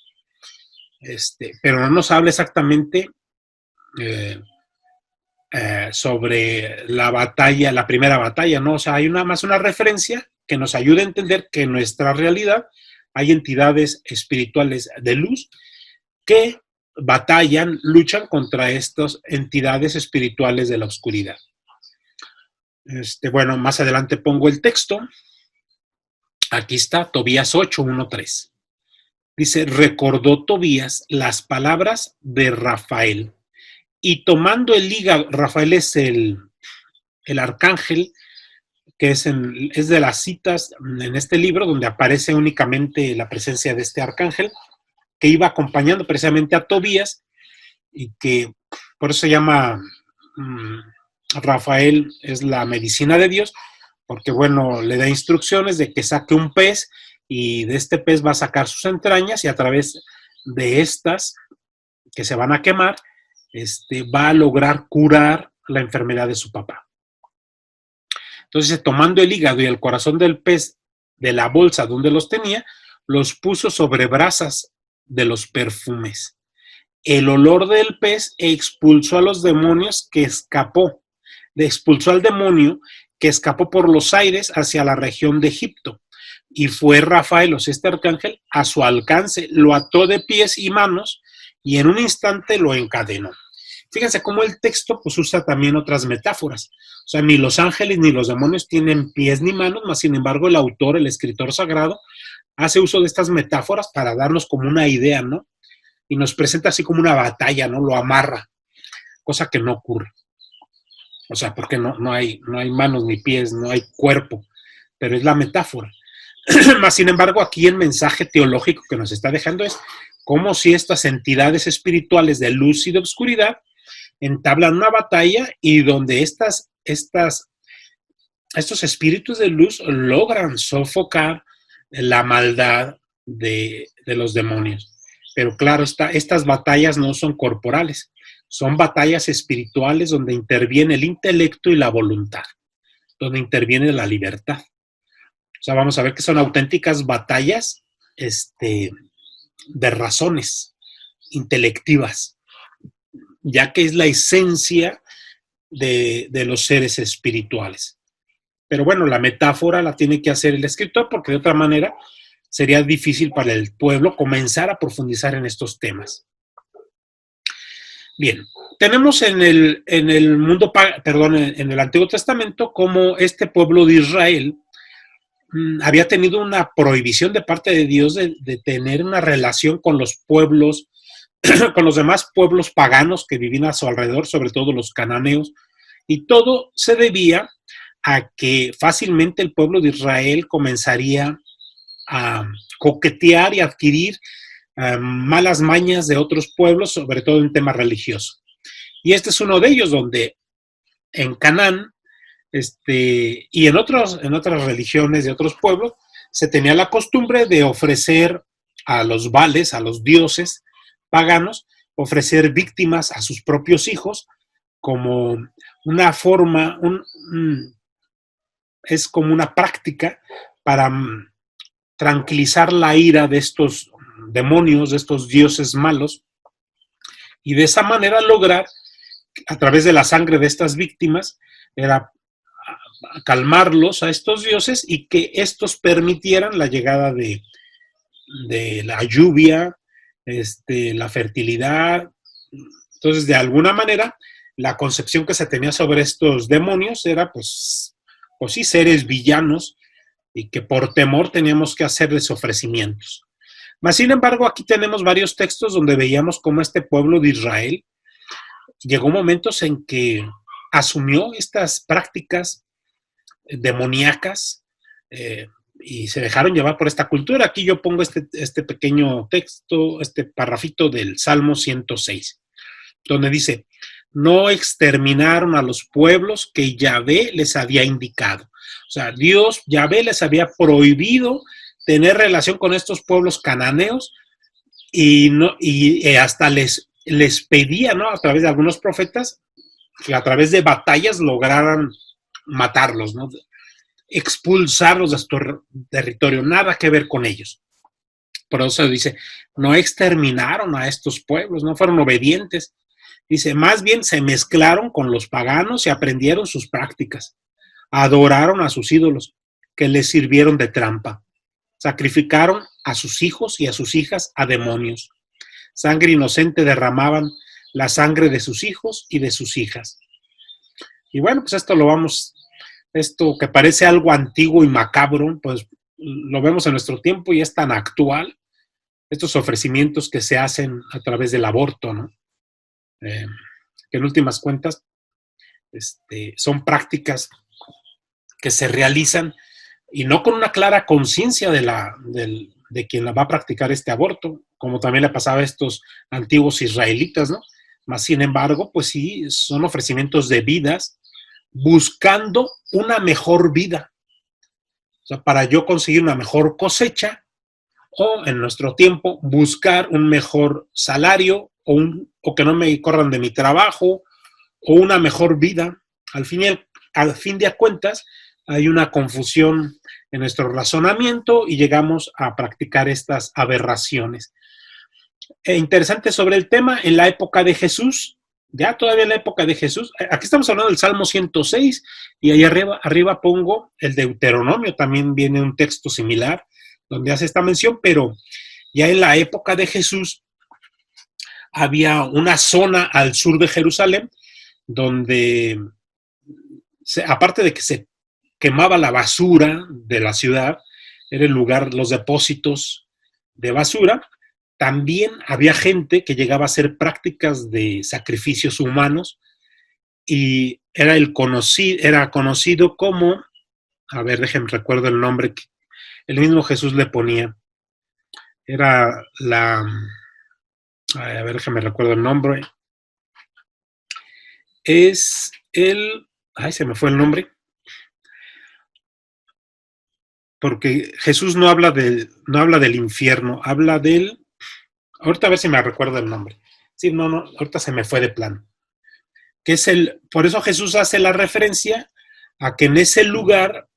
Pero no nos habla exactamente sobre la batalla, la primera batalla, ¿no? O sea, hay más una referencia que nos ayuda a entender que en nuestra realidad hay entidades espirituales de luz que batallan, luchan contra estas entidades espirituales de la oscuridad. Bueno, más adelante pongo el texto. Aquí está, Tobías 8, 1, 3. Dice, recordó Tobías las palabras de Rafael, y tomando el hígado, Rafael es el arcángel, que es de las citas en este libro donde aparece únicamente la presencia de este arcángel, que iba acompañando precisamente a Tobías, y que por eso se llama Rafael, es la medicina de Dios, porque bueno, le da instrucciones de que saque un pez, y de este pez va a sacar sus entrañas, y a través de estas que se van a quemar, va a lograr curar la enfermedad de su papá. Entonces, tomando el hígado y el corazón del pez de la bolsa donde los tenía, los puso sobre brasas de los perfumes. El olor del pez expulsó a los demonios que escapó. Expulsó al demonio que escapó por los aires hacia la región de Egipto. Y fue Rafael, o sea, este arcángel, a su alcance, lo ató de pies y manos y en un instante lo encadenó. Fíjense cómo el texto pues usa también otras metáforas. O sea, ni los ángeles ni los demonios tienen pies ni manos, mas sin embargo el autor, el escritor sagrado, hace uso de estas metáforas para darnos como una idea, ¿no? Y nos presenta así como una batalla, ¿no? Lo amarra, cosa que no ocurre. O sea, porque no hay manos ni pies, no hay cuerpo, pero es la metáfora. Mas, sin embargo, aquí el mensaje teológico que nos está dejando es como si estas entidades espirituales de luz y de oscuridad entablan una batalla y donde estos espíritus de luz logran sofocar la maldad de los demonios. Pero claro, estas batallas no son corporales, son batallas espirituales donde interviene el intelecto y la voluntad, donde interviene la libertad. O sea, vamos a ver que son auténticas batallas de razones intelectivas, ya que es la esencia de los seres espirituales. Pero bueno, la metáfora la tiene que hacer el escritor porque de otra manera sería difícil para el pueblo comenzar a profundizar en estos temas. Bien, tenemos en el mundo, en el Antiguo Testamento, como este pueblo de Israel había tenido una prohibición de parte de Dios de tener una relación con los pueblos, con los demás pueblos paganos que vivían a su alrededor, sobre todo los cananeos, y todo se debía a que fácilmente el pueblo de Israel comenzaría a coquetear y adquirir malas mañas de otros pueblos, sobre todo en temas religiosos. Y este es uno de ellos, donde en Canaán y en otras religiones de otros pueblos se tenía la costumbre de ofrecer a los vales, a los dioses paganos, ofrecer víctimas a sus propios hijos como una forma, es como una práctica para tranquilizar la ira de estos demonios, de estos dioses malos, y de esa manera lograr, a través de la sangre de estas víctimas, era calmarlos a estos dioses y que estos permitieran la llegada de la lluvia, la fertilidad. Entonces, de alguna manera, la concepción que se tenía sobre estos demonios era, pues sí, seres villanos y que por temor teníamos que hacerles ofrecimientos. Mas, sin embargo, aquí tenemos varios textos donde veíamos cómo este pueblo de Israel llegó momentos en que asumió estas prácticas demoníacas y se dejaron llevar por esta cultura. Aquí yo pongo este pequeño texto, este parrafito del Salmo 106, donde dice: no exterminaron a los pueblos que Yahvé les había indicado. O sea, Dios, Yahvé, les había prohibido tener relación con estos pueblos cananeos y hasta les pedía, ¿no?, a través de algunos profetas, que a través de batallas lograran matarlos, ¿no?, expulsarlos de su territorio, nada que ver con ellos. Por eso dice, no exterminaron a estos pueblos, no fueron obedientes. Dice, más bien se mezclaron con los paganos y aprendieron sus prácticas. Adoraron a sus ídolos, que les sirvieron de trampa. Sacrificaron a sus hijos y a sus hijas a demonios. Sangre inocente derramaban, la sangre de sus hijos y de sus hijas. Y bueno, pues esto que parece algo antiguo y macabro, pues lo vemos en nuestro tiempo y es tan actual. Estos ofrecimientos que se hacen a través del aborto, ¿no? Que en últimas cuentas son prácticas que se realizan y no con una clara conciencia de quien la va a practicar este aborto, como también le pasaba a estos antiguos israelitas, ¿no? Mas, sin embargo, pues sí, son ofrecimientos de vidas buscando una mejor vida. O sea, para yo conseguir una mejor cosecha o, en nuestro tiempo, buscar un mejor salario o que no me corran de mi trabajo o una mejor vida. Al fin de cuentas, hay una confusión en nuestro razonamiento y llegamos a practicar estas aberraciones. Interesante sobre el tema, en la época de Jesús, ya todavía en la época de Jesús. Aquí estamos hablando del Salmo 106 y ahí arriba pongo el Deuteronomio, también viene un texto similar donde hace esta mención, pero ya en la época de Jesús había una zona al sur de Jerusalén donde, aparte de que se quemaba la basura de la ciudad, era el lugar, los depósitos de basura, también había gente que llegaba a hacer prácticas de sacrificios humanos y era conocido como, a ver, déjenme recuerdo el nombre que el mismo Jesús le ponía, era a ver, déjenme recuerdo el nombre, es se me fue el nombre, porque Jesús no habla del infierno, habla ahorita a ver si me recuerdo el nombre. Sí, no, ahorita se me fue de plano. Que es por eso Jesús hace la referencia a que en ese lugar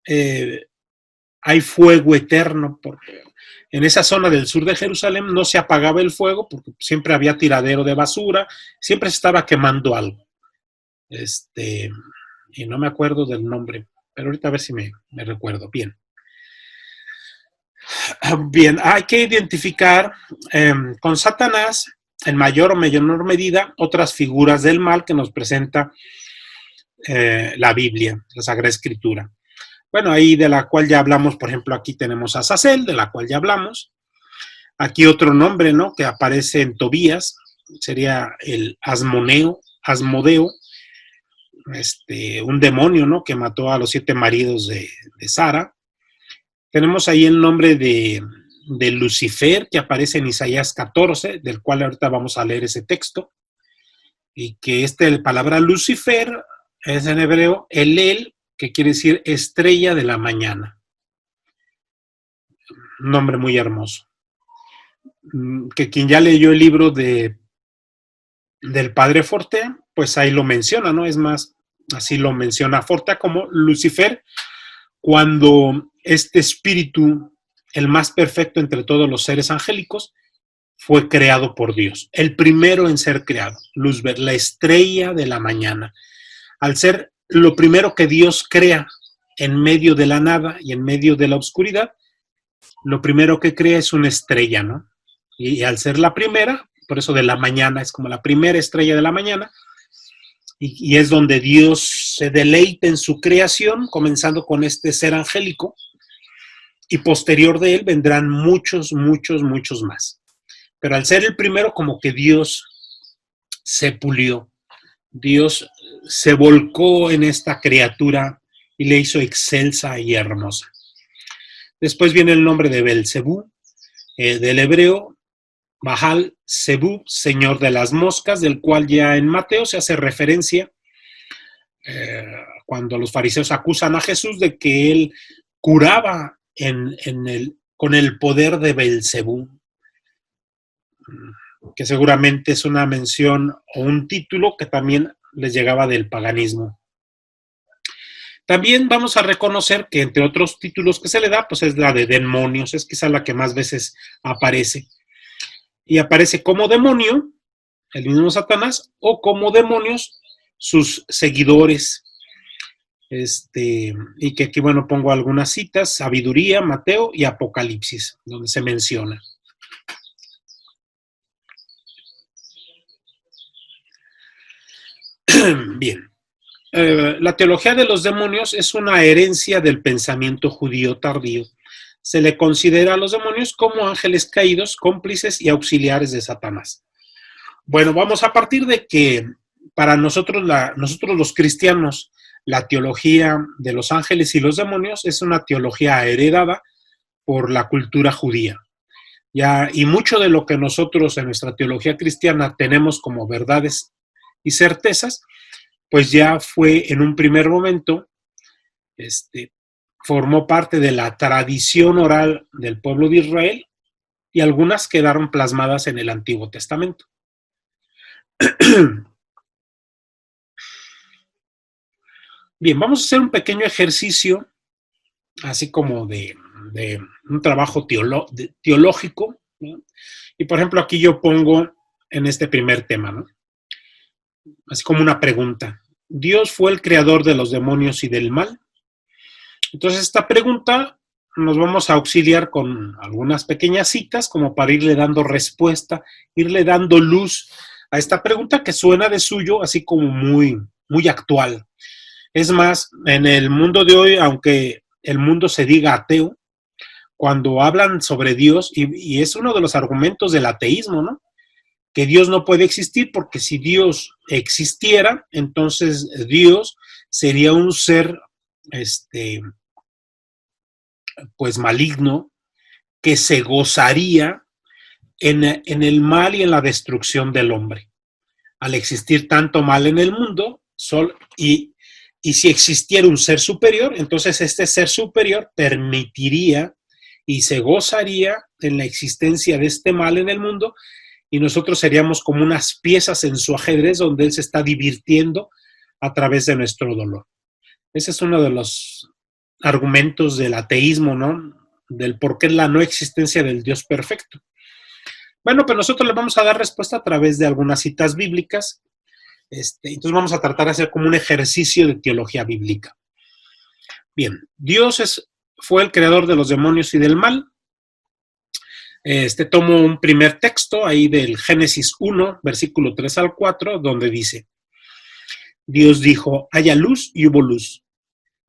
hay fuego eterno, porque en esa zona del sur de Jerusalén no se apagaba el fuego porque siempre había tiradero de basura, siempre se estaba quemando algo. Y no me acuerdo del nombre, pero ahorita a ver si me recuerdo bien. Bien, hay que identificar con Satanás, en mayor o menor medida, otras figuras del mal que nos presenta la Biblia, la Sagrada Escritura. Bueno, ahí de la cual ya hablamos, por ejemplo, aquí tenemos a Azazel, de la cual ya hablamos. Aquí otro nombre, ¿no?, que aparece en Tobías, sería el Asmodeo, un demonio, ¿no?, que mató a los 7 maridos de Sara. Tenemos ahí el nombre de Lucifer, que aparece en Isaías 14, del cual ahorita vamos a leer ese texto. Y que la palabra Lucifer es en hebreo el, que quiere decir estrella de la mañana. Un nombre muy hermoso. Que quien ya leyó el libro del padre Fortea, pues ahí lo menciona, ¿no? Es más, así lo menciona Fortea como Lucifer, cuando este espíritu, el más perfecto entre todos los seres angélicos, fue creado por Dios. El primero en ser creado, Luzber, la estrella de la mañana. Al ser lo primero que Dios crea en medio de la nada y en medio de la oscuridad, lo primero que crea es una estrella, ¿no? Y al ser la primera, por eso de la mañana, es como la primera estrella de la mañana, y es donde Dios se deleita en su creación, comenzando con este ser angélico, y posterior de él vendrán muchos, muchos, muchos más. Pero al ser el primero, como que Dios se pulió, Dios se volcó en esta criatura y le hizo excelsa y hermosa. Después viene el nombre de Belcebú, del hebreo Baal Zebub, señor de las moscas, del cual ya en Mateo se hace referencia cuando los fariseos acusan a Jesús de que él curaba con el poder de Belcebú, que seguramente es una mención o un título que también les llegaba del paganismo. También vamos a reconocer que entre otros títulos que se le da, pues es la de demonios, es quizá la que más veces aparece. Y aparece como demonio, el mismo Satanás, o como demonios, sus seguidores. Y que aquí, bueno, pongo algunas citas, Sabiduría, Mateo y Apocalipsis, donde se menciona. Bien. La teología de los demonios es una herencia del pensamiento judío tardío. Se le considera a los demonios como ángeles caídos, cómplices y auxiliares de Satanás. Bueno, vamos a partir de que para nosotros los cristianos, la teología de los ángeles y los demonios es una teología heredada por la cultura judía. Y mucho de lo que nosotros en nuestra teología cristiana tenemos como verdades y certezas, pues ya fue en un primer momento, formó parte de la tradición oral del pueblo de Israel y algunas quedaron plasmadas en el Antiguo Testamento. Bien, vamos a hacer un pequeño ejercicio, así como de un trabajo teológico, ¿no? Y por ejemplo, aquí yo pongo en este primer tema, ¿no? así como una pregunta. ¿Dios fue el creador de los demonios y del mal? Entonces, esta pregunta nos vamos a auxiliar con algunas pequeñas citas como para irle dando respuesta, irle dando luz a esta pregunta que suena de suyo, así como muy actual. Es más, en el mundo de hoy, aunque el mundo se diga ateo, cuando hablan sobre Dios, y es uno de los argumentos del ateísmo, ¿no? Que Dios no puede existir porque si Dios existiera, entonces Dios sería un ser, pues maligno, que se gozaría en el mal y en la destrucción del hombre. Al existir tanto mal en el mundo, y si existiera un ser superior, entonces este ser superior permitiría y se gozaría en la existencia de este mal en el mundo, y nosotros seríamos como unas piezas en su ajedrez donde él se está divirtiendo a través de nuestro dolor. Ese es uno de los argumentos del ateísmo, ¿no? Del por qué la no existencia del Dios perfecto. Bueno, pues nosotros le vamos a dar respuesta a través de algunas citas bíblicas. Entonces vamos a tratar de hacer como un ejercicio de teología bíblica. Bien, Dios fue el creador de los demonios y del mal. Tomo un primer texto ahí del Génesis 1, versículo 3 al 4, donde dice: Dios dijo, haya luz, y hubo luz.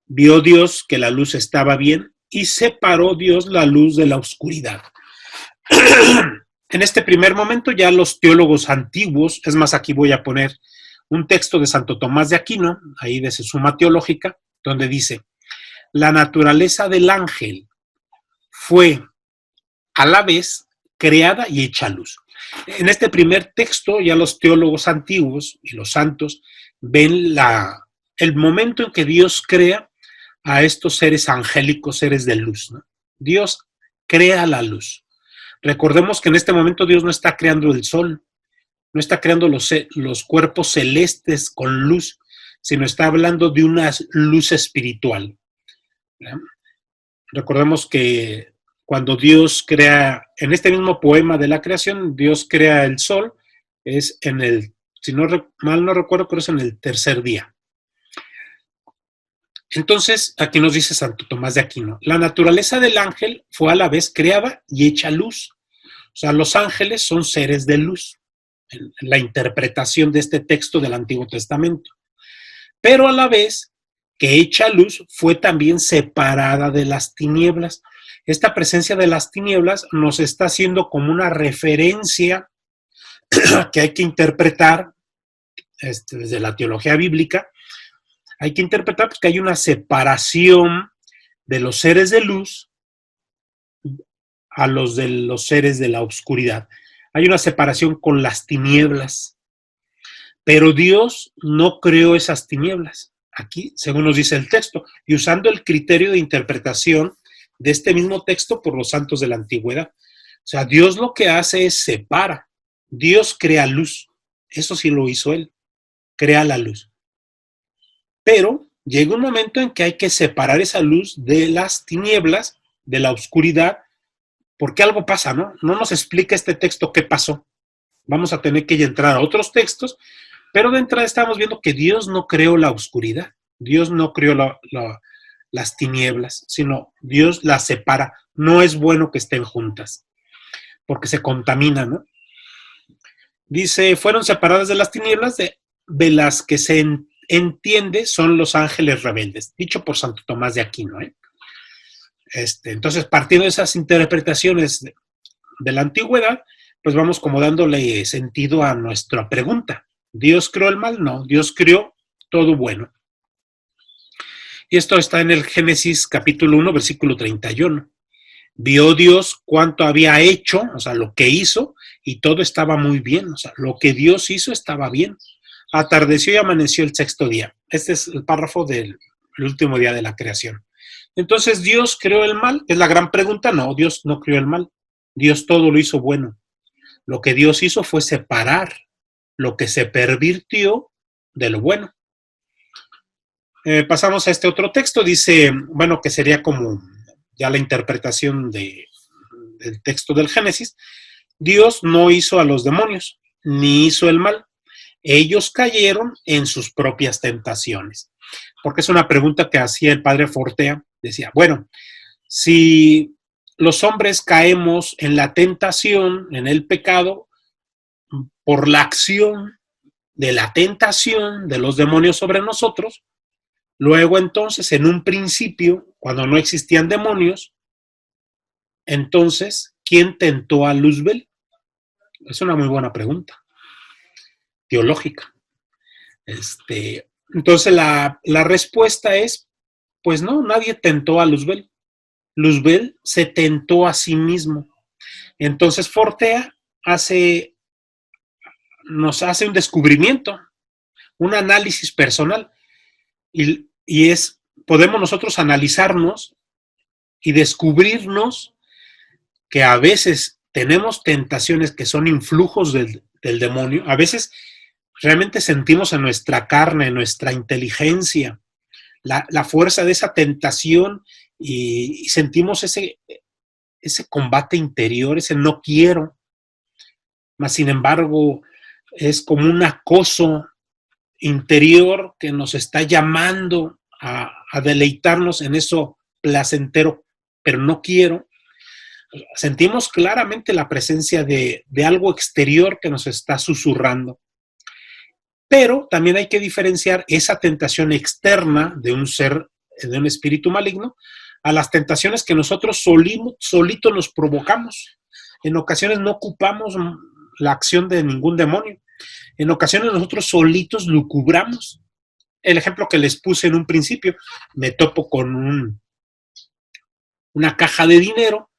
Vio Dios que la luz estaba bien, y separó Dios la luz de la oscuridad. En este primer momento ya los teólogos antiguos, es más, aquí voy a poner un texto de Santo Tomás de Aquino, ahí de su Suma Teológica, donde dice: la naturaleza del ángel fue a la vez creada y hecha luz. En este primer texto ya los teólogos antiguos y los santos ven el momento en que Dios crea a estos seres angélicos, seres de luz, ¿no? Dios crea la luz. Recordemos que en este momento Dios no está creando el sol, no está creando los cuerpos celestes con luz, sino está hablando de una luz espiritual. ¿Verdad? Recordemos que cuando Dios crea, en este mismo poema de la creación, Dios crea el sol, es si mal no recuerdo, creo que es en el tercer día. Entonces, aquí nos dice Santo Tomás de Aquino, la naturaleza del ángel fue a la vez creada y hecha luz. O sea, los ángeles son seres de luz, en la interpretación de este texto del Antiguo Testamento. Pero a la vez que hecha luz fue también separada de las tinieblas. Esta presencia de las tinieblas nos está haciendo como una referencia que hay que interpretar desde la teología bíblica. Hay que interpretar pues, que hay una separación de los seres de luz a los de los seres de la oscuridad. Hay una separación con las tinieblas. Pero Dios no creó esas tinieblas. Aquí, según nos dice el texto, y usando el criterio de interpretación de este mismo texto por los santos de la antigüedad. O sea, Dios lo que hace es separa. Dios crea luz. Eso sí lo hizo Él. Crea la luz. Pero llega un momento en que hay que separar esa luz de las tinieblas, de la oscuridad, porque algo pasa, ¿no? No nos explica este texto qué pasó. Vamos a tener que entrar a otros textos, pero de entrada estamos viendo que Dios no creó la oscuridad. Dios no creó las tinieblas, sino Dios las separa. No es bueno que estén juntas, porque se contaminan, ¿no? Dice, fueron separadas de las tinieblas de las que se entiende son los ángeles rebeldes, dicho por Santo Tomás de Aquino, ¿eh? Entonces, partiendo de esas interpretaciones de la antigüedad, pues vamos como dándole sentido a nuestra pregunta. ¿Dios creó el mal? No, Dios creó todo bueno. Y esto está en el Génesis capítulo 1, versículo 31. Vio Dios cuánto había hecho, o sea, lo que hizo, y todo estaba muy bien. O sea, lo que Dios hizo estaba bien. Atardeció y amaneció el sexto día. Este es el párrafo del último día de la creación. Entonces, ¿Dios creó el mal? Es la gran pregunta. No, Dios no creó el mal. Dios todo lo hizo bueno. Lo que Dios hizo fue separar lo que se pervirtió de lo bueno. Pasamos a este otro texto. Dice, bueno, que sería como ya la interpretación del texto del Génesis. Dios no hizo a los demonios, ni hizo el mal. ellos cayeron en sus propias tentaciones. Porque es una pregunta que hacía el padre Fortea. Decía, bueno, si los hombres caemos en la tentación, en el pecado, por la acción de la tentación de los demonios sobre nosotros, luego entonces, en un principio, cuando no existían demonios, entonces, ¿quién tentó a Luzbel? Es una muy buena pregunta, teológica. Entonces, la respuesta es, pues no, nadie tentó a Luzbel. Luzbel se tentó a sí mismo. Entonces, Fortea nos hace un descubrimiento, un análisis personal, y podemos nosotros analizarnos y descubrirnos que a veces tenemos tentaciones que son influjos del demonio, a veces realmente sentimos en nuestra carne, en nuestra inteligencia, la fuerza de esa tentación y sentimos ese combate interior, ese no quiero, mas sin embargo es como un acoso interior que nos está llamando a deleitarnos en eso placentero, pero no quiero. Sentimos claramente la presencia de algo exterior que nos está susurrando. Pero también hay que diferenciar esa tentación externa de un espíritu maligno, a las tentaciones que nosotros solitos nos provocamos. En ocasiones no ocupamos la acción de ningún demonio. En ocasiones nosotros solitos lucubramos. El ejemplo que les puse en un principio, me topo con una caja de dinero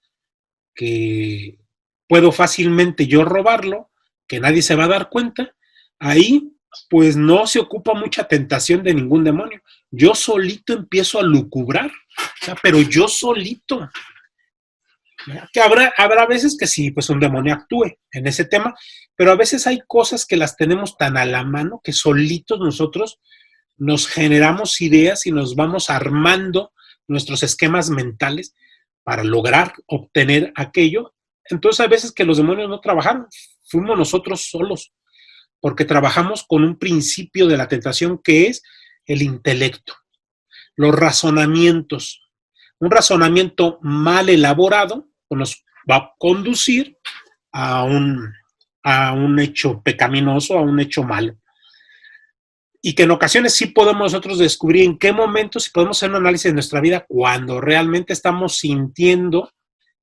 que puedo fácilmente yo robarlo, que nadie se va a dar cuenta. Ahí pues no se ocupa mucha tentación de ningún demonio. Yo solito empiezo a lucubrar, o sea, pero yo solito. Que habrá veces que sí, pues un demonio actúe en ese tema, pero a veces hay cosas que las tenemos tan a la mano que solitos nosotros nos generamos ideas y nos vamos armando nuestros esquemas mentales para lograr obtener aquello. Entonces hay veces que los demonios no trabajaron, fuimos nosotros solos, porque trabajamos con un principio de la tentación que es el intelecto, los razonamientos. Un razonamiento mal elaborado nos va a conducir a un hecho pecaminoso, a un hecho malo. Y que en ocasiones sí podemos nosotros descubrir en qué momentos, si podemos hacer un análisis de nuestra vida, cuando realmente estamos sintiendo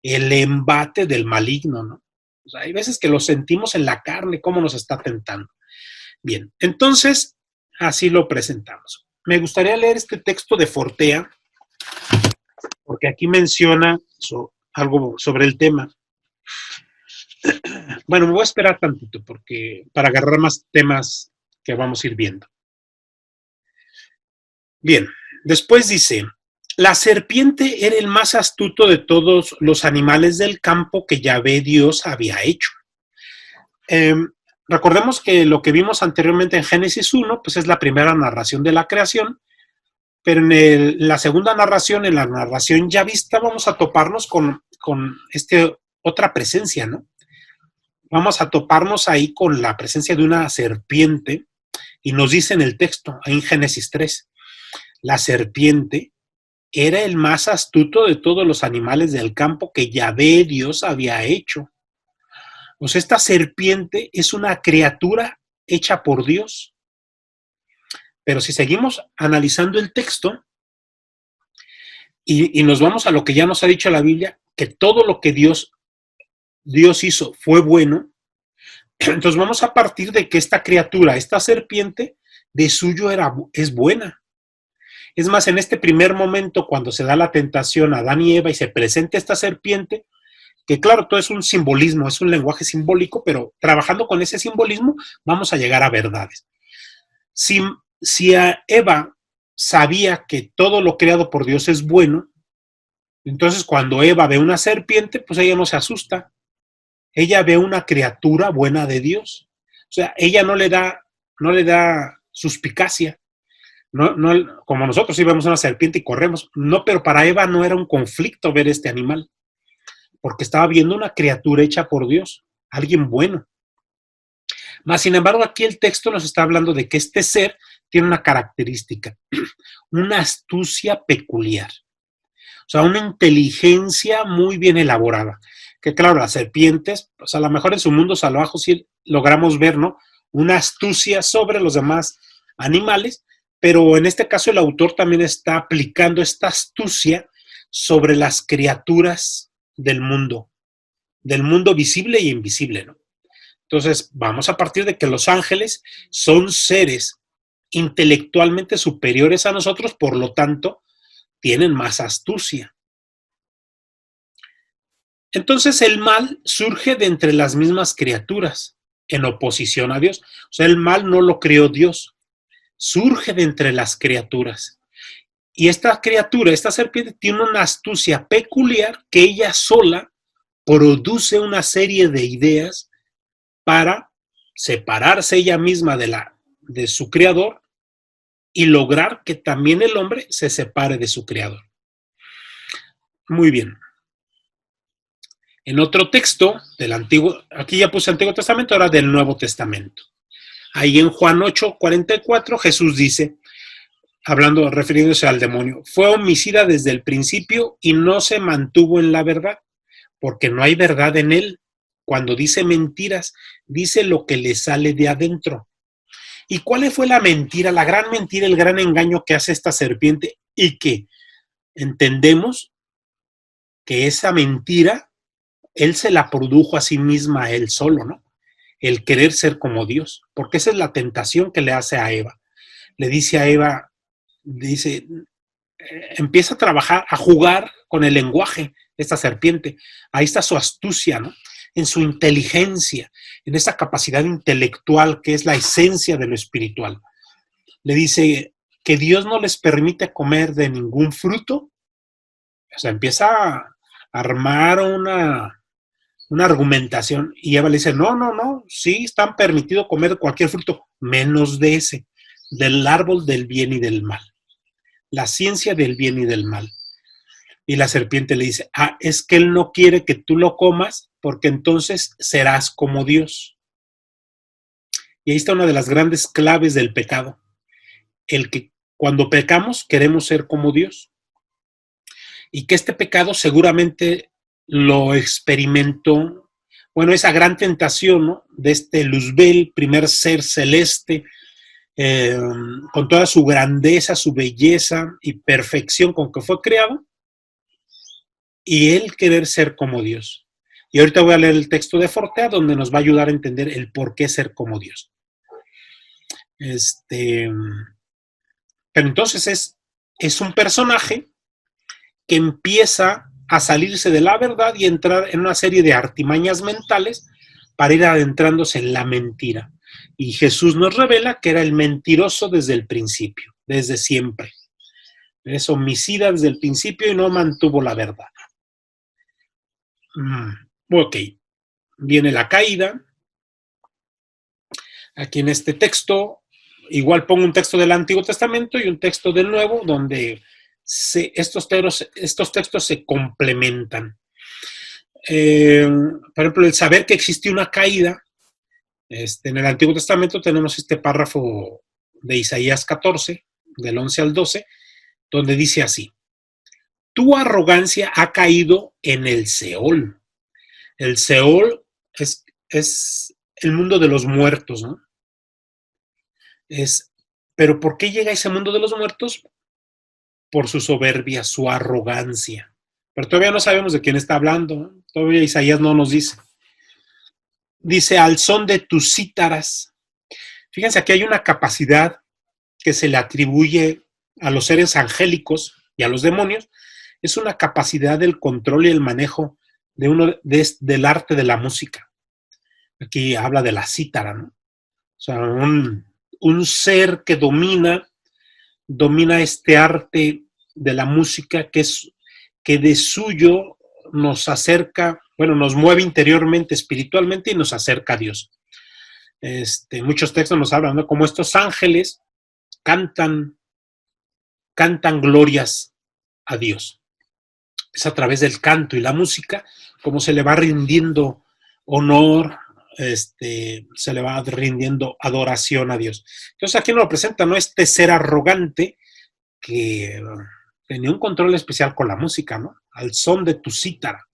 el embate del maligno, ¿no? O sea, hay veces que lo sentimos en la carne, cómo nos está tentando. Bien, entonces, así lo presentamos. Me gustaría leer este texto de Fortea, porque aquí menciona algo sobre el tema. Bueno, me voy a esperar tantito para agarrar más temas que vamos a ir viendo. Bien, después dice, la serpiente era el más astuto de todos los animales del campo que Yahvé Dios había hecho. Recordemos que lo que vimos anteriormente en Génesis 1, pues es la primera narración de la creación, pero en la segunda narración, en la narración ya vista, vamos a toparnos con otra presencia, ¿no? Vamos a toparnos ahí con la presencia de una serpiente, y nos dice en el texto, ahí en Génesis 3, la serpiente era el más astuto de todos los animales del campo que Yahvé Dios había hecho. O sea, esta serpiente es una criatura hecha por Dios. Pero si seguimos analizando el texto y nos vamos a lo que ya nos ha dicho la Biblia, que todo lo que Dios hizo fue bueno, entonces vamos a partir de que esta criatura, esta serpiente, de suyo es buena. Es más, en este primer momento, cuando se da la tentación a Adán y Eva y se presenta esta serpiente, que claro, todo es un simbolismo, es un lenguaje simbólico, pero trabajando con ese simbolismo vamos a llegar a verdades. Si a Eva sabía que todo lo creado por Dios es bueno, entonces cuando Eva ve una serpiente, pues ella no se asusta. Ella ve una criatura buena de Dios. O sea, ella no le da suspicacia. No, como nosotros sí vemos una serpiente y corremos. No, pero para Eva no era un conflicto ver este animal, porque estaba viendo una criatura hecha por Dios, alguien bueno. Mas, sin embargo, aquí el texto nos está hablando de que este ser tiene una característica, una astucia peculiar, o sea, una inteligencia muy bien elaborada. Que claro, las serpientes, pues a lo mejor en su mundo salvaje sí logramos ver, ¿no? Una astucia sobre los demás animales, pero en este caso el autor también está aplicando esta astucia sobre las criaturas del mundo visible y invisible, ¿no? Entonces, vamos a partir de que los ángeles son seres intelectualmente superiores a nosotros, por lo tanto, tienen más astucia. Entonces, el mal surge de entre las mismas criaturas, en oposición a Dios. O sea, el mal no lo creó Dios, surge de entre las criaturas. Y esta criatura, esta serpiente, tiene una astucia peculiar que ella sola produce una serie de ideas para separarse ella misma de su creador y lograr que también el hombre se separe de su creador. Muy bien. En otro texto del Antiguo, aquí ya puse Antiguo Testamento, ahora del Nuevo Testamento. Ahí en Juan 8:44 Jesús dice, hablando, refiriéndose al demonio, fue homicida desde el principio y no se mantuvo en la verdad, porque no hay verdad en él. Cuando dice mentiras, dice lo que le sale de adentro. ¿Y cuál fue la mentira, la gran mentira, el gran engaño que hace esta serpiente? Y que entendemos que esa mentira, él se la produjo a sí misma, a él solo, ¿no? El querer ser como Dios, porque esa es la tentación que le hace a Eva. Le dice a Eva, dice, empieza a trabajar, a jugar con el lenguaje de esta serpiente. Ahí está su astucia, ¿no? En su inteligencia, en esa capacidad intelectual que es la esencia de lo espiritual. Le dice que Dios no les permite comer de ningún fruto. O sea, empieza a armar una argumentación y Eva le dice, no, sí están permitido comer cualquier fruto, menos de ese, del árbol del bien y del mal. La ciencia del bien y del mal. Y la serpiente le dice, es que él no quiere que tú lo comas porque entonces serás como Dios. Y ahí está una de las grandes claves del pecado. El que cuando pecamos queremos ser como Dios. Y que este pecado seguramente lo experimentó, bueno, esa gran tentación, ¿no? De este Luzbel, primer ser celeste, con toda su grandeza, su belleza y perfección con que fue creado, y él querer ser como Dios. Y ahorita voy a leer el texto de Fortea, donde nos va a ayudar a entender el por qué ser como Dios. Pero entonces es un personaje que empieza a salirse de la verdad y entrar en una serie de artimañas mentales para ir adentrándose en la mentira. Y Jesús nos revela que era el mentiroso desde el principio, desde siempre. Es homicida desde el principio y no mantuvo la verdad. Ok, viene la caída. Aquí en este texto, igual pongo un texto del Antiguo Testamento y un texto del Nuevo, donde estos textos se complementan. Por ejemplo, el saber que existe una caída, en el Antiguo Testamento tenemos este párrafo de Isaías 14, del 11 al 12, donde dice así, tu arrogancia ha caído en el Seol. El Seol es el mundo de los muertos, ¿no? Pero ¿por qué llega a ese mundo de los muertos? Por su soberbia, su arrogancia. Pero todavía no sabemos de quién está hablando, ¿no? Todavía Isaías no nos dice. Dice, al son de tus cítaras. Fíjense, aquí hay una capacidad que se le atribuye a los seres angélicos y a los demonios. Es una capacidad del control y el manejo del arte de la música. Aquí habla de la cítara, ¿no? O sea, un ser que domina este arte de la música que de suyo nos acerca, bueno, nos mueve interiormente, espiritualmente y nos acerca a Dios. Muchos textos nos hablan, ¿no? Como estos ángeles cantan glorias a Dios. Es a través del canto y la música como se le va rindiendo honor se le va rindiendo adoración a Dios. Entonces aquí nos lo presenta, ¿no? Este ser arrogante que tenía un control especial con la música, ¿no? Al son de tu cítara.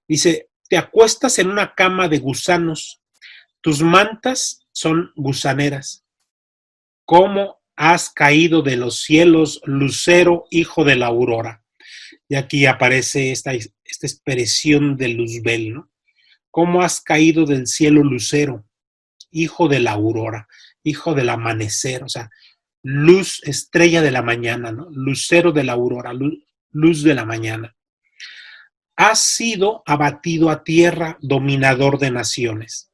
Dice, te acuestas en una cama de gusanos, tus mantas son gusaneras. ¿Cómo has caído de los cielos, lucero, hijo de la aurora? Y aquí aparece esta expresión de Luzbel, ¿no? ¿Cómo has caído del cielo, lucero, hijo de la aurora, hijo del amanecer? O sea, luz, estrella de la mañana, ¿no? Lucero de la aurora, luz de la mañana. Has sido abatido a tierra, dominador de naciones.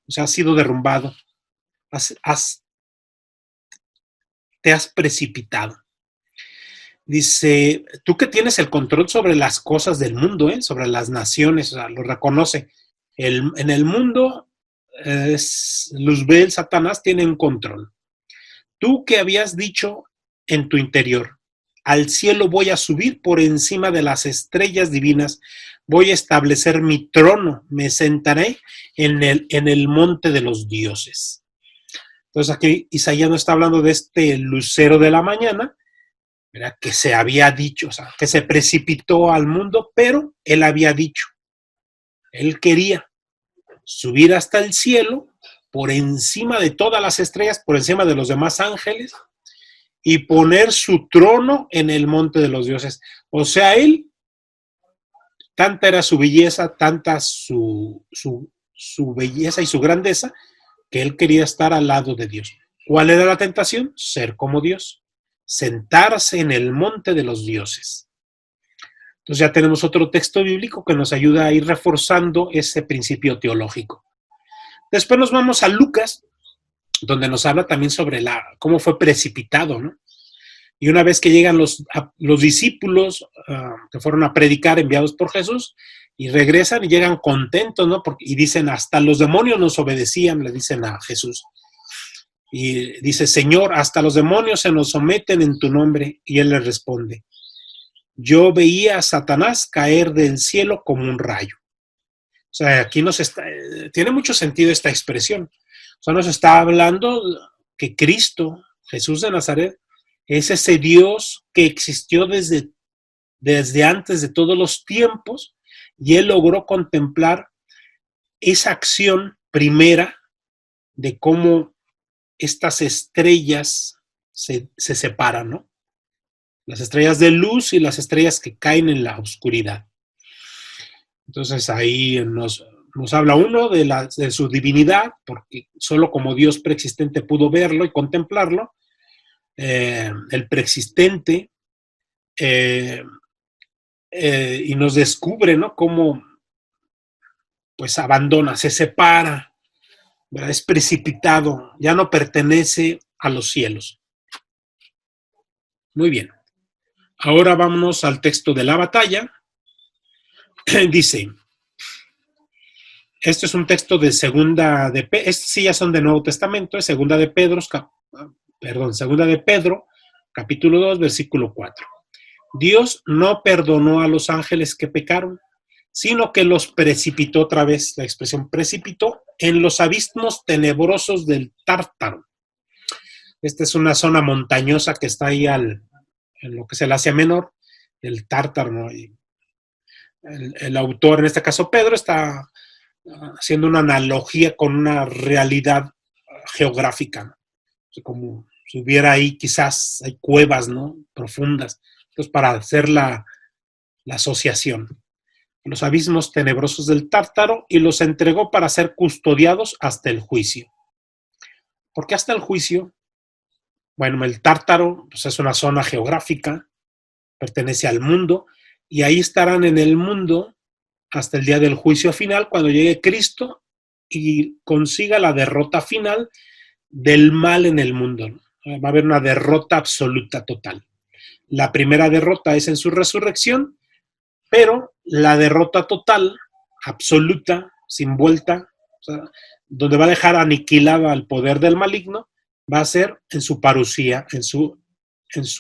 O sea, has sido derrumbado. Te has precipitado. Dice, tú que tienes el control sobre las cosas del mundo, sobre las naciones, o sea, lo reconoce. En el mundo, Luzbel, Satanás, tiene un control. Tú que habías dicho en tu interior, al cielo voy a subir por encima de las estrellas divinas, voy a establecer mi trono, me sentaré en el monte de los dioses. Entonces aquí Isaías no está hablando de este lucero de la mañana, ¿verdad? Que se había dicho, o sea, que se precipitó al mundo, pero él había dicho, él quería subir hasta el cielo, por encima de todas las estrellas, por encima de los demás ángeles, y poner su trono en el monte de los dioses. O sea, él, tanta era su belleza, tanta su belleza y su grandeza, que él quería estar al lado de Dios. ¿Cuál era la tentación? Ser como Dios, sentarse en el monte de los dioses. Entonces ya tenemos otro texto bíblico que nos ayuda a ir reforzando ese principio teológico. Después nos vamos a Lucas, donde nos habla también sobre cómo fue precipitado, ¿no? Y una vez que llegan los discípulos que fueron a predicar enviados por Jesús, y regresan y llegan contentos, ¿no? Y dicen, hasta los demonios nos obedecían, le dicen a Jesús. Y dice, Señor, hasta los demonios se nos someten en tu nombre. Y él les responde, yo veía a Satanás caer del cielo como un rayo. O sea, aquí tiene mucho sentido esta expresión. O sea, nos está hablando que Cristo, Jesús de Nazaret, es ese Dios que existió desde antes de todos los tiempos, y él logró contemplar esa acción primera de cómo estas estrellas se separan, ¿no? Las estrellas de luz y las estrellas que caen en la oscuridad. Entonces ahí nos habla uno de su divinidad, porque solo como Dios preexistente pudo verlo y contemplarlo. El preexistente, y nos descubre, ¿no? Cómo pues abandona, se separa, ¿verdad? Es precipitado, ya no pertenece a los cielos. Muy bien. Ahora vámonos al texto de la batalla. Dice, este es un texto de segunda de Pedro, estos sí ya son de Nuevo Testamento, es segunda de Pedro, capítulo 2, versículo 4. Dios no perdonó a los ángeles que pecaron, sino que los precipitó, otra vez la expresión precipitó, en los abismos tenebrosos del Tártaro. Esta es una zona montañosa que está ahí en lo que es el Asia Menor, el Tártaro, ¿no? Y el autor, en este caso Pedro, está haciendo una analogía con una realidad geográfica, ¿no? O sea, como si hubiera ahí quizás hay cuevas, ¿no? Profundas. Entonces, para hacer la asociación. Los abismos tenebrosos del Tártaro, y los entregó para ser custodiados hasta el juicio. ¿Por qué hasta el juicio? Bueno, el Tártaro pues, es una zona geográfica, pertenece al mundo, y ahí estarán en el mundo hasta el día del juicio final, cuando llegue Cristo y consiga la derrota final del mal en el mundo. Va a haber una derrota absoluta, total. La primera derrota es en su resurrección, pero la derrota total, absoluta, sin vuelta, o sea, donde va a dejar aniquilado al poder del maligno, va a ser en su parusía, en su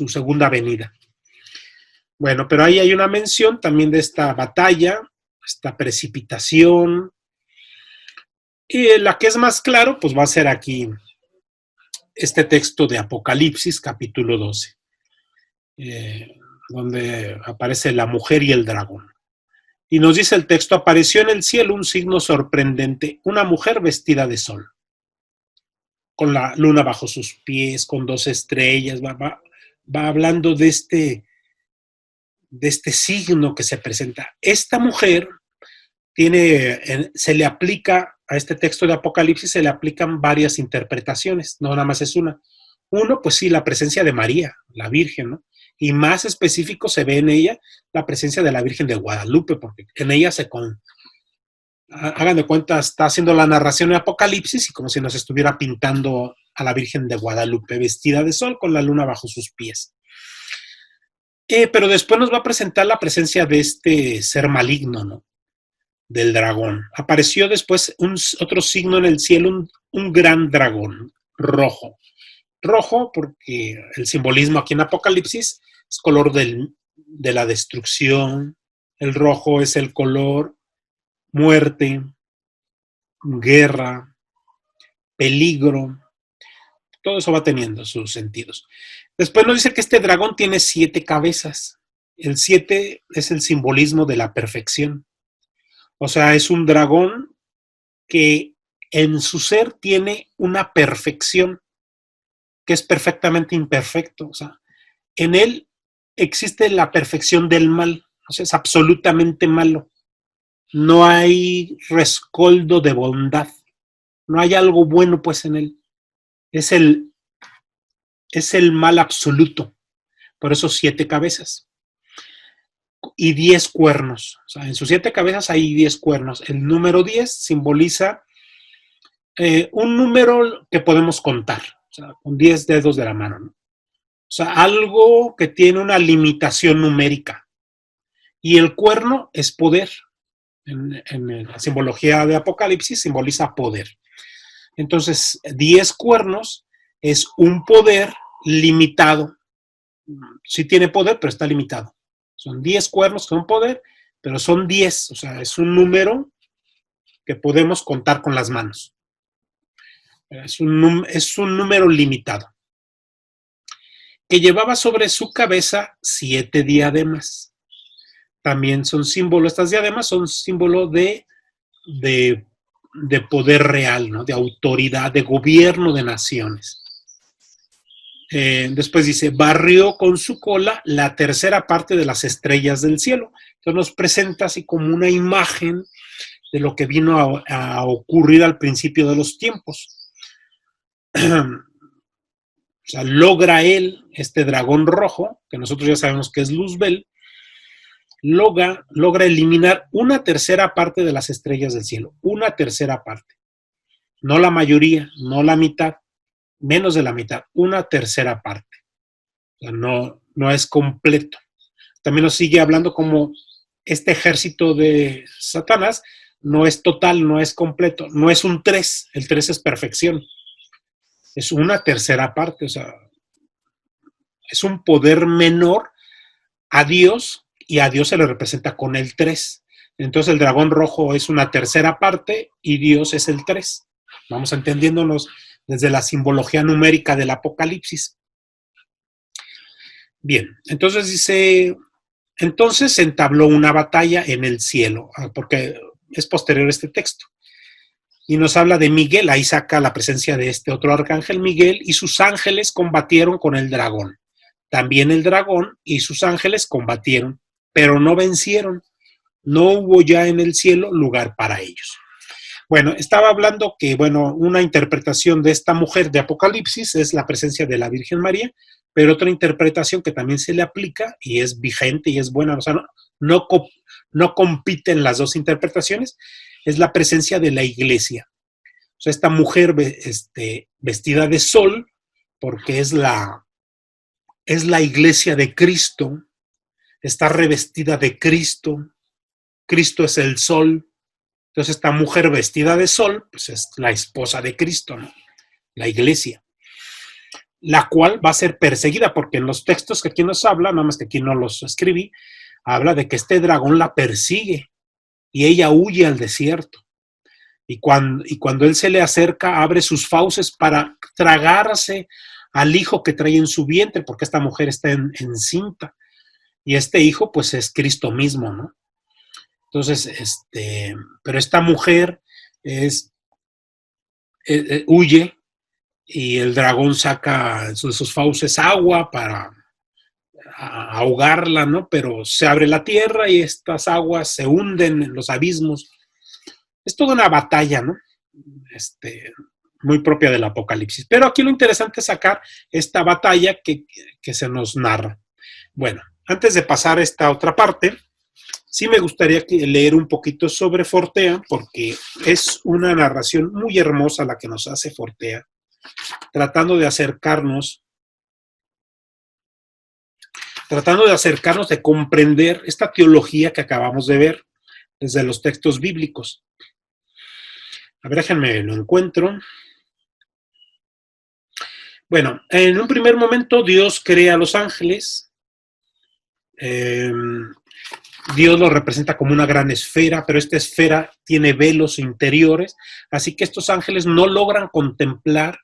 segunda venida. Bueno, pero ahí hay una mención también de esta batalla, esta precipitación, Y la que es más claro, pues va a ser aquí este texto de Apocalipsis, capítulo 12, donde aparece la mujer y el dragón. Y nos dice el texto: apareció en el cielo un signo sorprendente, una mujer vestida de sol, con la luna bajo sus pies, con 2 estrellas. Va hablando de este signo que se presenta. Esta mujer se le aplica a este texto de Apocalipsis, se le aplican varias interpretaciones, no nada más es una. Uno, pues sí, la presencia de María, la Virgen, ¿no? Y más específico se ve en ella la presencia de la Virgen de Guadalupe, porque en ella hagan de cuenta, está haciendo la narración de Apocalipsis y como si nos estuviera pintando a la Virgen de Guadalupe vestida de sol con la luna bajo sus pies. Pero después nos va a presentar la presencia de este ser maligno, ¿no? Del dragón. Apareció después otro signo en el cielo, un gran dragón rojo. Rojo porque el simbolismo aquí en Apocalipsis es color de la destrucción. El rojo es el color muerte, guerra, peligro. Todo eso va teniendo sus sentidos. Después nos dice que este dragón tiene 7 cabezas. El 7 es el simbolismo de la perfección. O sea, es un dragón que en su ser tiene una perfección, que es perfectamente imperfecto. O sea, en él existe la perfección del mal. O sea, es absolutamente malo. No hay rescoldo de bondad. No hay algo bueno, pues, en él. Es el mal absoluto. Por eso 7 cabezas. Y 10 cuernos. O sea, en sus 7 cabezas hay 10 cuernos. El número 10 simboliza un número que podemos contar. O sea, con 10 dedos de la mano, ¿no? O sea, algo que tiene una limitación numérica. Y el cuerno es poder. En la simbología de Apocalipsis simboliza poder. Entonces, 10 cuernos es un poder limitado. Sí tiene poder, pero está limitado. Son 10 cuernos con poder, pero son 10. O sea, es un número que podemos contar con las manos. Es un número limitado. Que llevaba sobre su cabeza 7 diademas. También son símbolos, estas diademas son símbolo de poder real, ¿no? De autoridad, de gobierno de naciones. Después dice, barrió con su cola la tercera parte de las estrellas del cielo. Entonces nos presenta así como una imagen de lo que vino a ocurrir al principio de los tiempos. O sea, logra él, este dragón rojo, que nosotros ya sabemos que es Luzbel, logra eliminar una tercera parte de las estrellas del cielo. Una tercera parte. No la mayoría, no la mitad, menos de la mitad, una tercera parte. O sea, no es completo. También nos sigue hablando como este ejército de Satanás no es total, no es completo, no es un 3, el 3 es perfección. Es una tercera parte, o sea, es un poder menor a Dios y a Dios se le representa con el 3. Entonces el dragón rojo es una tercera parte y Dios es el 3. Vamos entendiéndonos desde la simbología numérica del Apocalipsis. Bien, entonces dice, entonces se entabló una batalla en el cielo, porque es posterior este texto. Y nos habla de Miguel, ahí saca la presencia de este otro arcángel Miguel, y sus ángeles combatieron con el dragón. También el dragón y sus ángeles combatieron, pero no vencieron. No hubo ya en el cielo lugar para ellos. Bueno, estaba hablando que, una interpretación de esta mujer de Apocalipsis es la presencia de la Virgen María, pero otra interpretación que también se le aplica y es vigente y es buena, o sea, no compiten las dos interpretaciones, es la presencia de la iglesia. O sea, esta mujer vestida de sol, porque es la iglesia de Cristo, está revestida de Cristo, Cristo es el sol. Entonces esta mujer vestida de sol, pues es la esposa de Cristo, ¿no? La iglesia, la cual va a ser perseguida, porque en los textos que aquí nos habla, nada más que aquí no los escribí, habla de que este dragón la persigue y ella huye al desierto. y cuando él se le acerca, abre sus fauces para tragarse al hijo que trae en su vientre, porque esta mujer está encinta. Y este hijo, pues, es Cristo mismo, ¿no? Entonces, pero esta mujer huye y el dragón saca de sus fauces agua para ahogarla, ¿no? Pero se abre la tierra y estas aguas se hunden en los abismos. Es toda una batalla, ¿no? Muy propia del Apocalipsis. Pero aquí lo interesante es sacar esta batalla que se nos narra. Bueno, antes de pasar a esta otra parte, sí me gustaría leer un poquito sobre Fortea, porque es una narración muy hermosa la que nos hace Fortea, tratando de acercarnos, de comprender esta teología que acabamos de ver desde los textos bíblicos. A ver, déjenme lo encuentro. Bueno, en un primer momento Dios crea a los ángeles. Dios lo representa como una gran esfera, pero esta esfera tiene velos interiores, así que estos ángeles no logran contemplar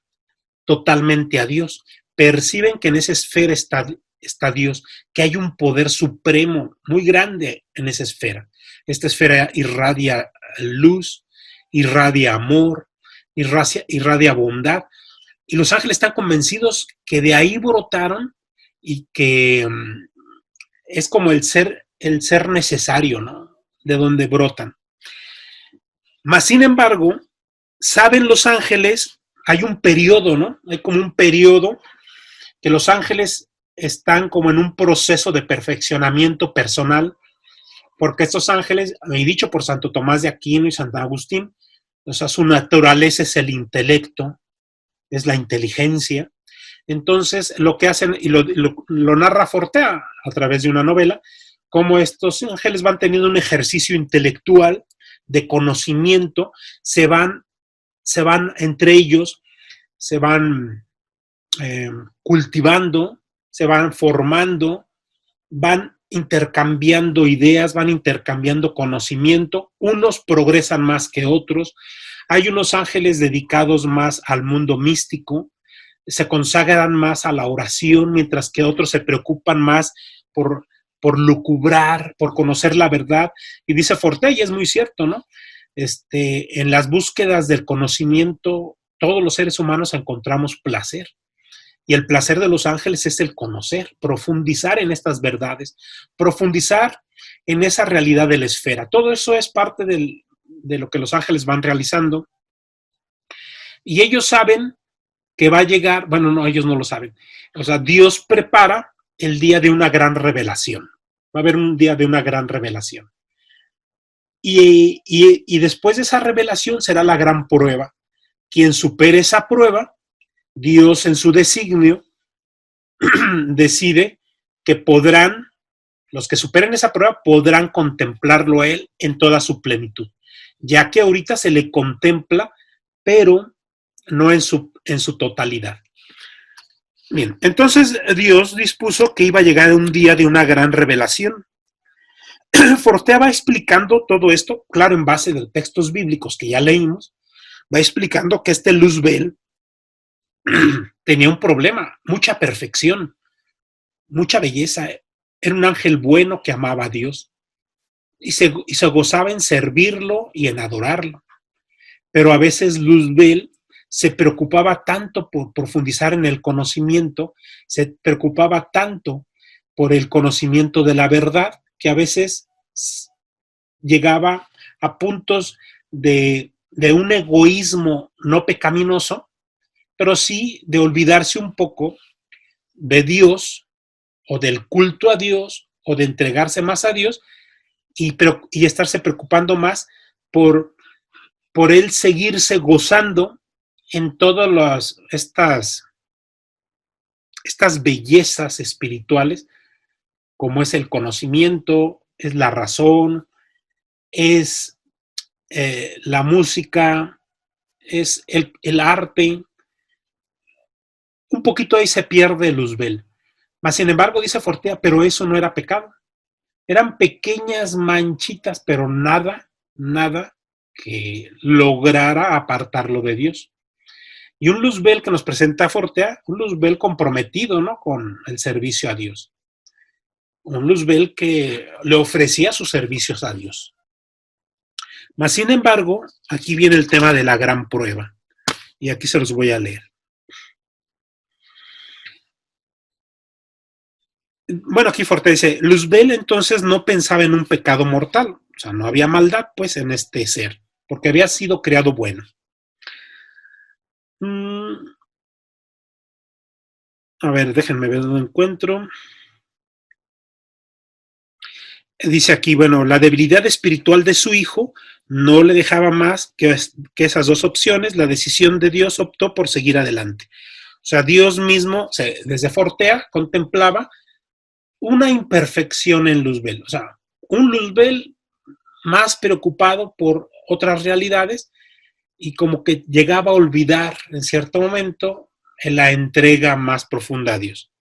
totalmente a Dios. Perciben que en esa esfera está Dios, que hay un poder supremo muy grande en esa esfera. Esta esfera irradia luz, irradia amor, irradia bondad. Y los ángeles están convencidos que de ahí brotaron y que es como el ser necesario, ¿no? De donde brotan. Mas, sin embargo, saben los ángeles, hay un periodo, ¿no? Hay como un periodo que los ángeles están como en un proceso de perfeccionamiento personal, porque estos ángeles, y dicho por Santo Tomás de Aquino y Santo Agustín, o sea, su naturaleza es el intelecto, es la inteligencia. Entonces, lo que hacen, y lo narra Fortea a través de una novela, cómo estos ángeles van teniendo un ejercicio intelectual de conocimiento, se van entre ellos, se van cultivando, se van formando, van intercambiando ideas, van intercambiando conocimiento, unos progresan más que otros. Hay unos ángeles dedicados más al mundo místico, se consagran más a la oración, mientras que otros se preocupan más por lucubrar, por conocer la verdad. Y dice Fortea, y es muy cierto, ¿no? En las búsquedas del conocimiento, todos los seres humanos encontramos placer. Y el placer de los ángeles es el conocer, profundizar en estas verdades, profundizar en esa realidad de la esfera. Todo eso es parte de lo que los ángeles van realizando. Y ellos saben que va a llegar, bueno, no, ellos no lo saben. O sea, Dios prepara el día de una gran revelación. Va a haber un día de una gran revelación. Y después de esa revelación será la gran prueba. Quien supere esa prueba, Dios en su designio decide que los que superen esa prueba podrán contemplarlo a él en toda su plenitud, ya que ahorita se le contempla, pero no en su totalidad. Bien, entonces Dios dispuso que iba a llegar un día de una gran revelación. Fortea va explicando todo esto, claro, en base de textos bíblicos que ya leímos, va explicando que Luzbel tenía un problema, mucha perfección, mucha belleza. Era un ángel bueno que amaba a Dios y se gozaba en servirlo y en adorarlo. Pero a veces Luzbel se preocupaba tanto por profundizar en el conocimiento, se preocupaba tanto por el conocimiento de la verdad, que a veces llegaba a puntos de un egoísmo no pecaminoso, pero sí de olvidarse un poco de Dios o del culto a Dios o de entregarse más a Dios y estarse preocupando más por él seguirse gozando en todas estas bellezas espirituales, como es el conocimiento, es la razón, es la música, es el arte. Un poquito ahí se pierde Luzbel. Mas, sin embargo, dice Fortea, pero eso no era pecado. Eran pequeñas manchitas, pero nada que lograra apartarlo de Dios. Y un Luzbel que nos presenta Fortea, un Luzbel comprometido, ¿no?, con el servicio a Dios. Un Luzbel que le ofrecía sus servicios a Dios. Mas, sin embargo, aquí viene el tema de la gran prueba. Y aquí se los voy a leer. Bueno, aquí Fortea dice, Luzbel entonces no pensaba en un pecado mortal. O sea, no había maldad, pues, en este ser, porque había sido creado bueno. A ver, déjenme ver dónde encuentro. Dice aquí, bueno, la debilidad espiritual de su hijo no le dejaba más que esas dos opciones. La decisión de Dios optó por seguir adelante. O sea, Dios mismo, desde Fortea, contemplaba una imperfección en Luzbel. O sea, un Luzbel más preocupado por otras realidades y como que llegaba a olvidar en cierto momento en la entrega más profunda a Dios.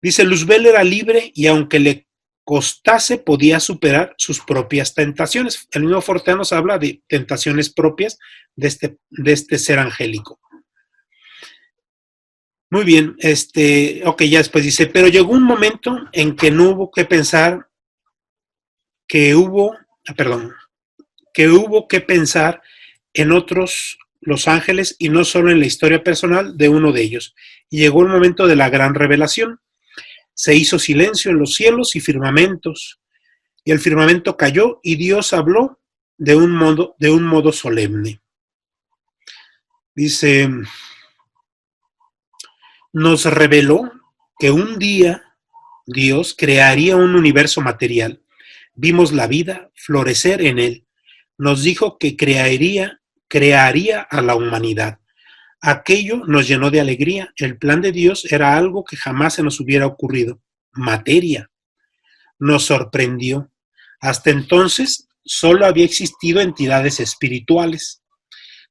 Dice, Luzbel era libre y aunque le costase, podía superar sus propias tentaciones. El mismo Fortea nos habla de tentaciones propias de este ser angélico. Muy bien, ok, ya después dice, pero llegó un momento en que no hubo que pensar que hubo que pensar en otros los ángeles y no solo en la historia personal de uno de ellos. Y llegó el momento de la gran revelación. Se hizo silencio en los cielos y firmamentos, y el firmamento cayó y Dios habló de un modo solemne. Dice, nos reveló que un día Dios crearía un universo material. Vimos la vida florecer en él. Nos dijo que crearía a la humanidad. Aquello nos llenó de alegría. El plan de Dios era algo que jamás se nos hubiera ocurrido. Materia. Nos sorprendió. Hasta entonces solo había existido entidades espirituales.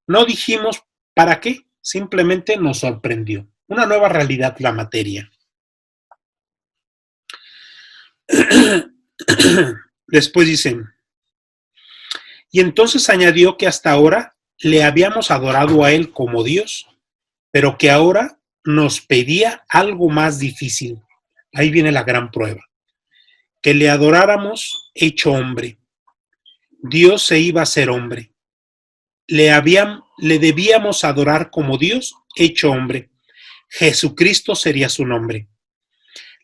No dijimos para qué, simplemente nos sorprendió. Una nueva realidad, la materia. Después dicen, y entonces añadió que hasta ahora le habíamos adorado a él como Dios, pero que ahora nos pedía algo más difícil. Ahí viene la gran prueba. Que le adoráramos hecho hombre. Dios se iba a ser hombre. Le debíamos adorar como Dios hecho hombre. Jesucristo sería su nombre.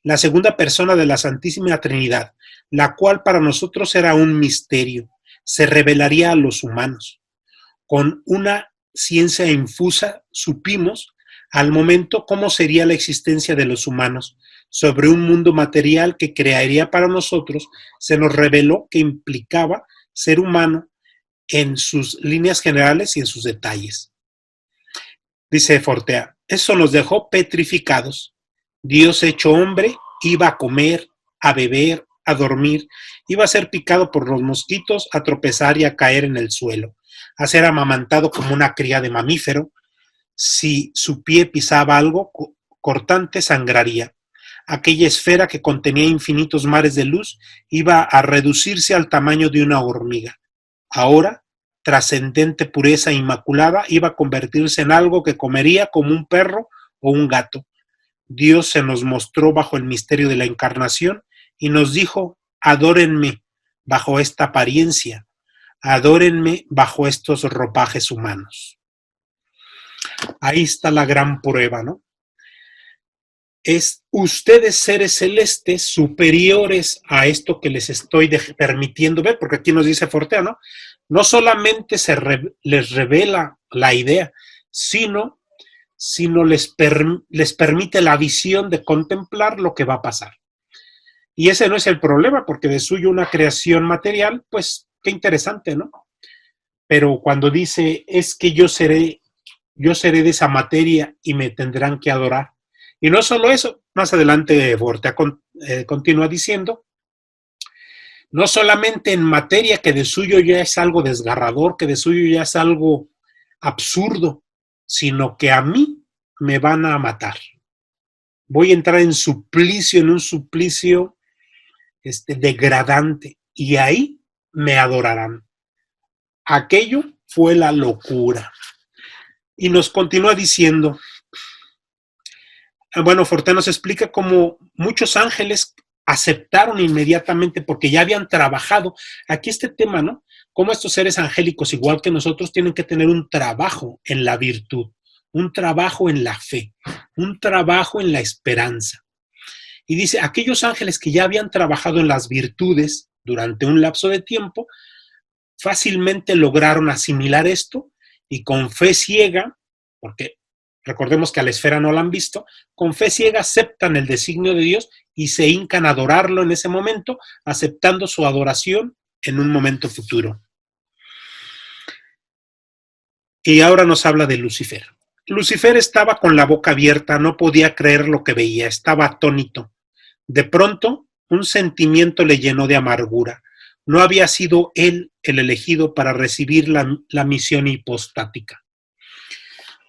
La segunda persona de la Santísima Trinidad, la cual para nosotros era un misterio, se revelaría a los humanos. Con una ciencia infusa supimos al momento cómo sería la existencia de los humanos. Sobre un mundo material que crearía para nosotros, se nos reveló que implicaba ser humano en sus líneas generales y en sus detalles. Dice Fortea, eso nos dejó petrificados. Dios hecho hombre iba a comer, a beber, a dormir, iba a ser picado por los mosquitos, a tropezar y a caer en el suelo, a ser amamantado como una cría de mamífero. Si su pie pisaba algo cortante, sangraría. Aquella esfera que contenía infinitos mares de luz iba a reducirse al tamaño de una hormiga. Ahora, trascendente pureza inmaculada, iba a convertirse en algo que comería como un perro o un gato. Dios se nos mostró bajo el misterio de la encarnación y nos dijo, adórenme bajo esta apariencia, adórenme bajo estos ropajes humanos. Ahí está la gran prueba, ¿no? Es ustedes seres celestes superiores a esto que les estoy permitiendo ver, porque aquí nos dice Fortea, ¿no? No solamente les revela la idea, sino les permite la visión de contemplar lo que va a pasar. Y ese no es el problema, porque de suyo una creación material, pues qué interesante, ¿no? Pero cuando dice, es que yo seré de esa materia y me tendrán que adorar. Y no solo eso, más adelante Fortea continúa diciendo, no solamente en materia, que de suyo ya es algo desgarrador, que de suyo ya es algo absurdo, sino que a mí me van a matar. Voy a entrar en un suplicio degradante, y ahí me adorarán. Aquello fue la locura. Y nos continúa diciendo, bueno, Forte nos explica cómo muchos ángeles aceptaron inmediatamente porque ya habían trabajado. Aquí este tema, ¿no? Cómo estos seres angélicos, igual que nosotros, tienen que tener un trabajo en la virtud, un trabajo en la fe, un trabajo en la esperanza. Y dice, aquellos ángeles que ya habían trabajado en las virtudes durante un lapso de tiempo, fácilmente lograron asimilar esto y con fe ciega, porque recordemos que a la esfera no la han visto, con fe ciega aceptan el designio de Dios y se hincan a adorarlo en ese momento, aceptando su adoración en un momento futuro. Y ahora nos habla de Lucifer. Lucifer estaba con la boca abierta, no podía creer lo que veía, estaba atónito. De pronto, un sentimiento le llenó de amargura. No había sido él el elegido para recibir la misión hipostática.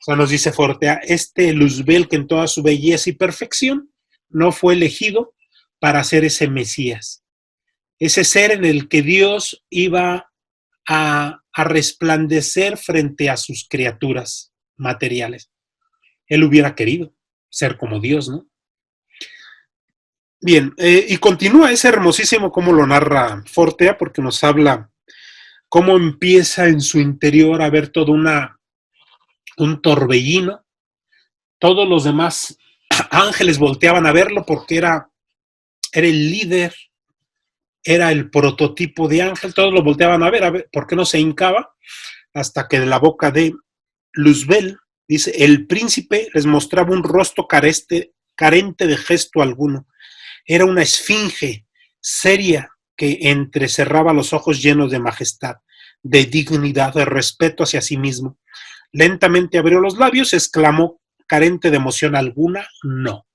O sea, nos dice Fortea, este Luzbel que en toda su belleza y perfección no fue elegido para ser ese Mesías, ese ser en el que Dios iba a resplandecer frente a sus criaturas materiales. Él hubiera querido ser como Dios, ¿no? Bien, y continúa, es hermosísimo cómo lo narra Fortea, porque nos habla cómo empieza en su interior a ver todo un torbellino. Todos los demás ángeles volteaban a verlo porque era el líder, era el prototipo de ángel, todos lo volteaban a ver por qué no se hincaba, hasta que de la boca de Luzbel, dice, el príncipe les mostraba un rostro carente de gesto alguno. Era una esfinge seria que entrecerraba los ojos llenos de majestad, de dignidad, de respeto hacia sí mismo. Lentamente abrió los labios, exclamó, carente de emoción alguna, no.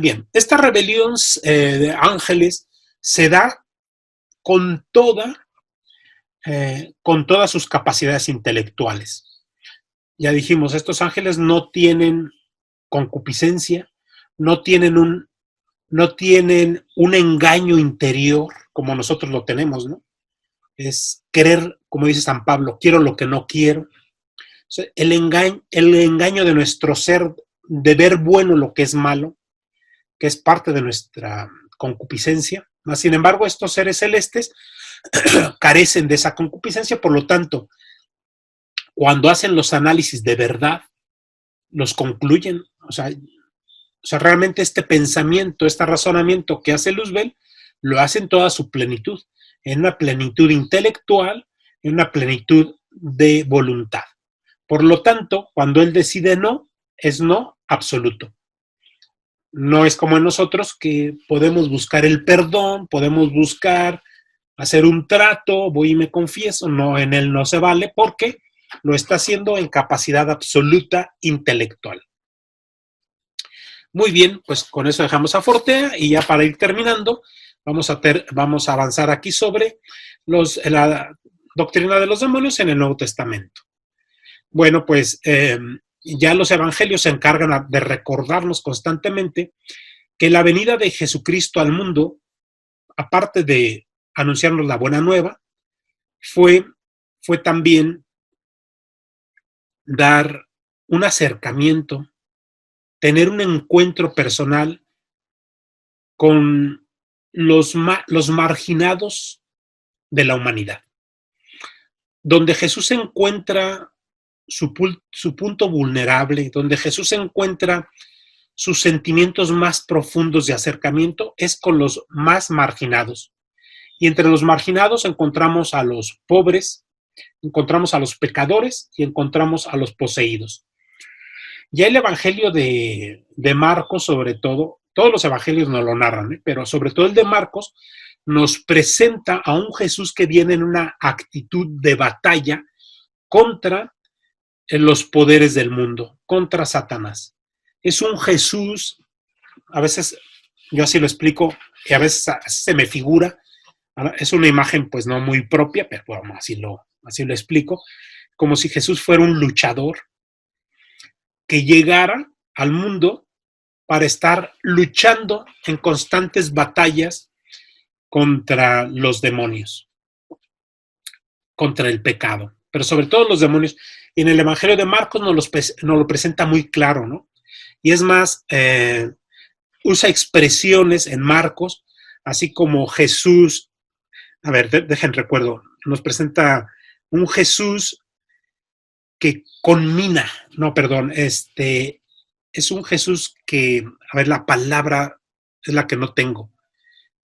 Bien, esta rebelión de ángeles se da con todas sus capacidades intelectuales. Ya dijimos, estos ángeles no tienen concupiscencia, no tienen un engaño interior como nosotros lo tenemos, ¿no? Es querer, como dice San Pablo, quiero lo que no quiero. O sea, el engaño de nuestro ser, de ver bueno lo que es malo, que es parte de nuestra concupiscencia. Mas, sin embargo, estos seres celestes carecen de esa concupiscencia, por lo tanto, cuando hacen los análisis de verdad, los concluyen. O sea, realmente este pensamiento, este razonamiento que hace Luzbel, lo hace en toda su plenitud, en una plenitud intelectual, en una plenitud de voluntad. Por lo tanto, cuando él decide no, es no absoluto. No es como en nosotros que podemos buscar el perdón, podemos buscar hacer un trato, voy y me confieso. No, en él no se vale porque lo está haciendo en capacidad absoluta intelectual. Muy bien, pues con eso dejamos a Fortea y ya para ir terminando, vamos a avanzar aquí sobre la doctrina de los demonios en el Nuevo Testamento. Bueno, pues ya los evangelios se encargan de recordarnos constantemente que la venida de Jesucristo al mundo, aparte de anunciarnos la buena nueva, fue también dar un acercamiento, tener un encuentro personal con los marginados de la humanidad, donde Jesús encuentra su punto vulnerable, donde Jesús encuentra sus sentimientos más profundos de acercamiento, es con los más marginados. Y entre los marginados encontramos a los pobres, encontramos a los pecadores y encontramos a los poseídos. Ya el evangelio de Marcos, sobre todo, todos los evangelios nos lo narran, pero sobre todo el de Marcos, nos presenta a un Jesús que viene en una actitud de batalla contra los poderes del mundo, contra Satanás. Es un Jesús, a veces yo así lo explico, y a veces así se me figura, es una imagen pues no muy propia, pero bueno, así lo explico, como si Jesús fuera un luchador que llegara al mundo para estar luchando en constantes batallas contra los demonios. contra el pecado, pero sobre todo los demonios. Y en el Evangelio de Marcos nos lo presenta muy claro, ¿no? Y es más, usa expresiones en Marcos, así como Jesús, a ver, dejen recuerdo, nos presenta un Jesús que conmina, no, perdón, es un Jesús que, a ver, la palabra es la que no tengo,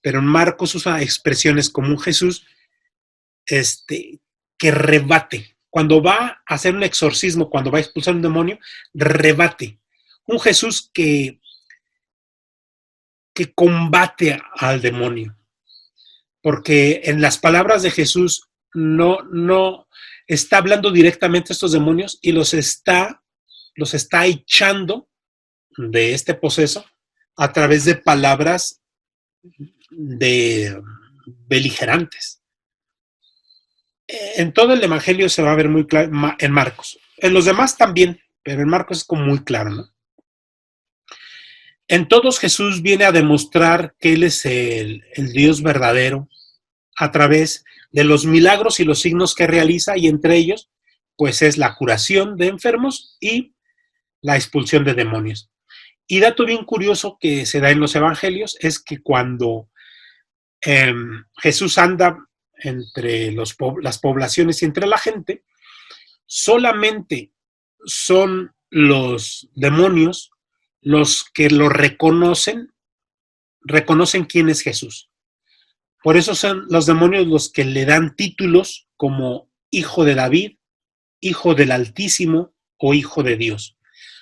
pero en Marcos usa expresiones como un Jesús que rebate. Cuando va a hacer un exorcismo, cuando va a expulsar un demonio, rebate. Un Jesús que combate al demonio. Porque en las palabras de Jesús no está hablando directamente a estos demonios y los está echando de este poseso a través de palabras beligerantes. En todo el Evangelio se va a ver muy claro, en Marcos. En los demás también, pero en Marcos es como muy claro, ¿no? En todos Jesús viene a demostrar que Él es el Dios verdadero a través de los milagros y los signos que realiza, y entre ellos, pues es la curación de enfermos y la expulsión de demonios. Y dato bien curioso que se da en los evangelios es que cuando Jesús anda entre las poblaciones y entre la gente, solamente son los demonios los que lo reconocen quién es Jesús. Por eso son los demonios los que le dan títulos como Hijo de David, Hijo del Altísimo o Hijo de Dios.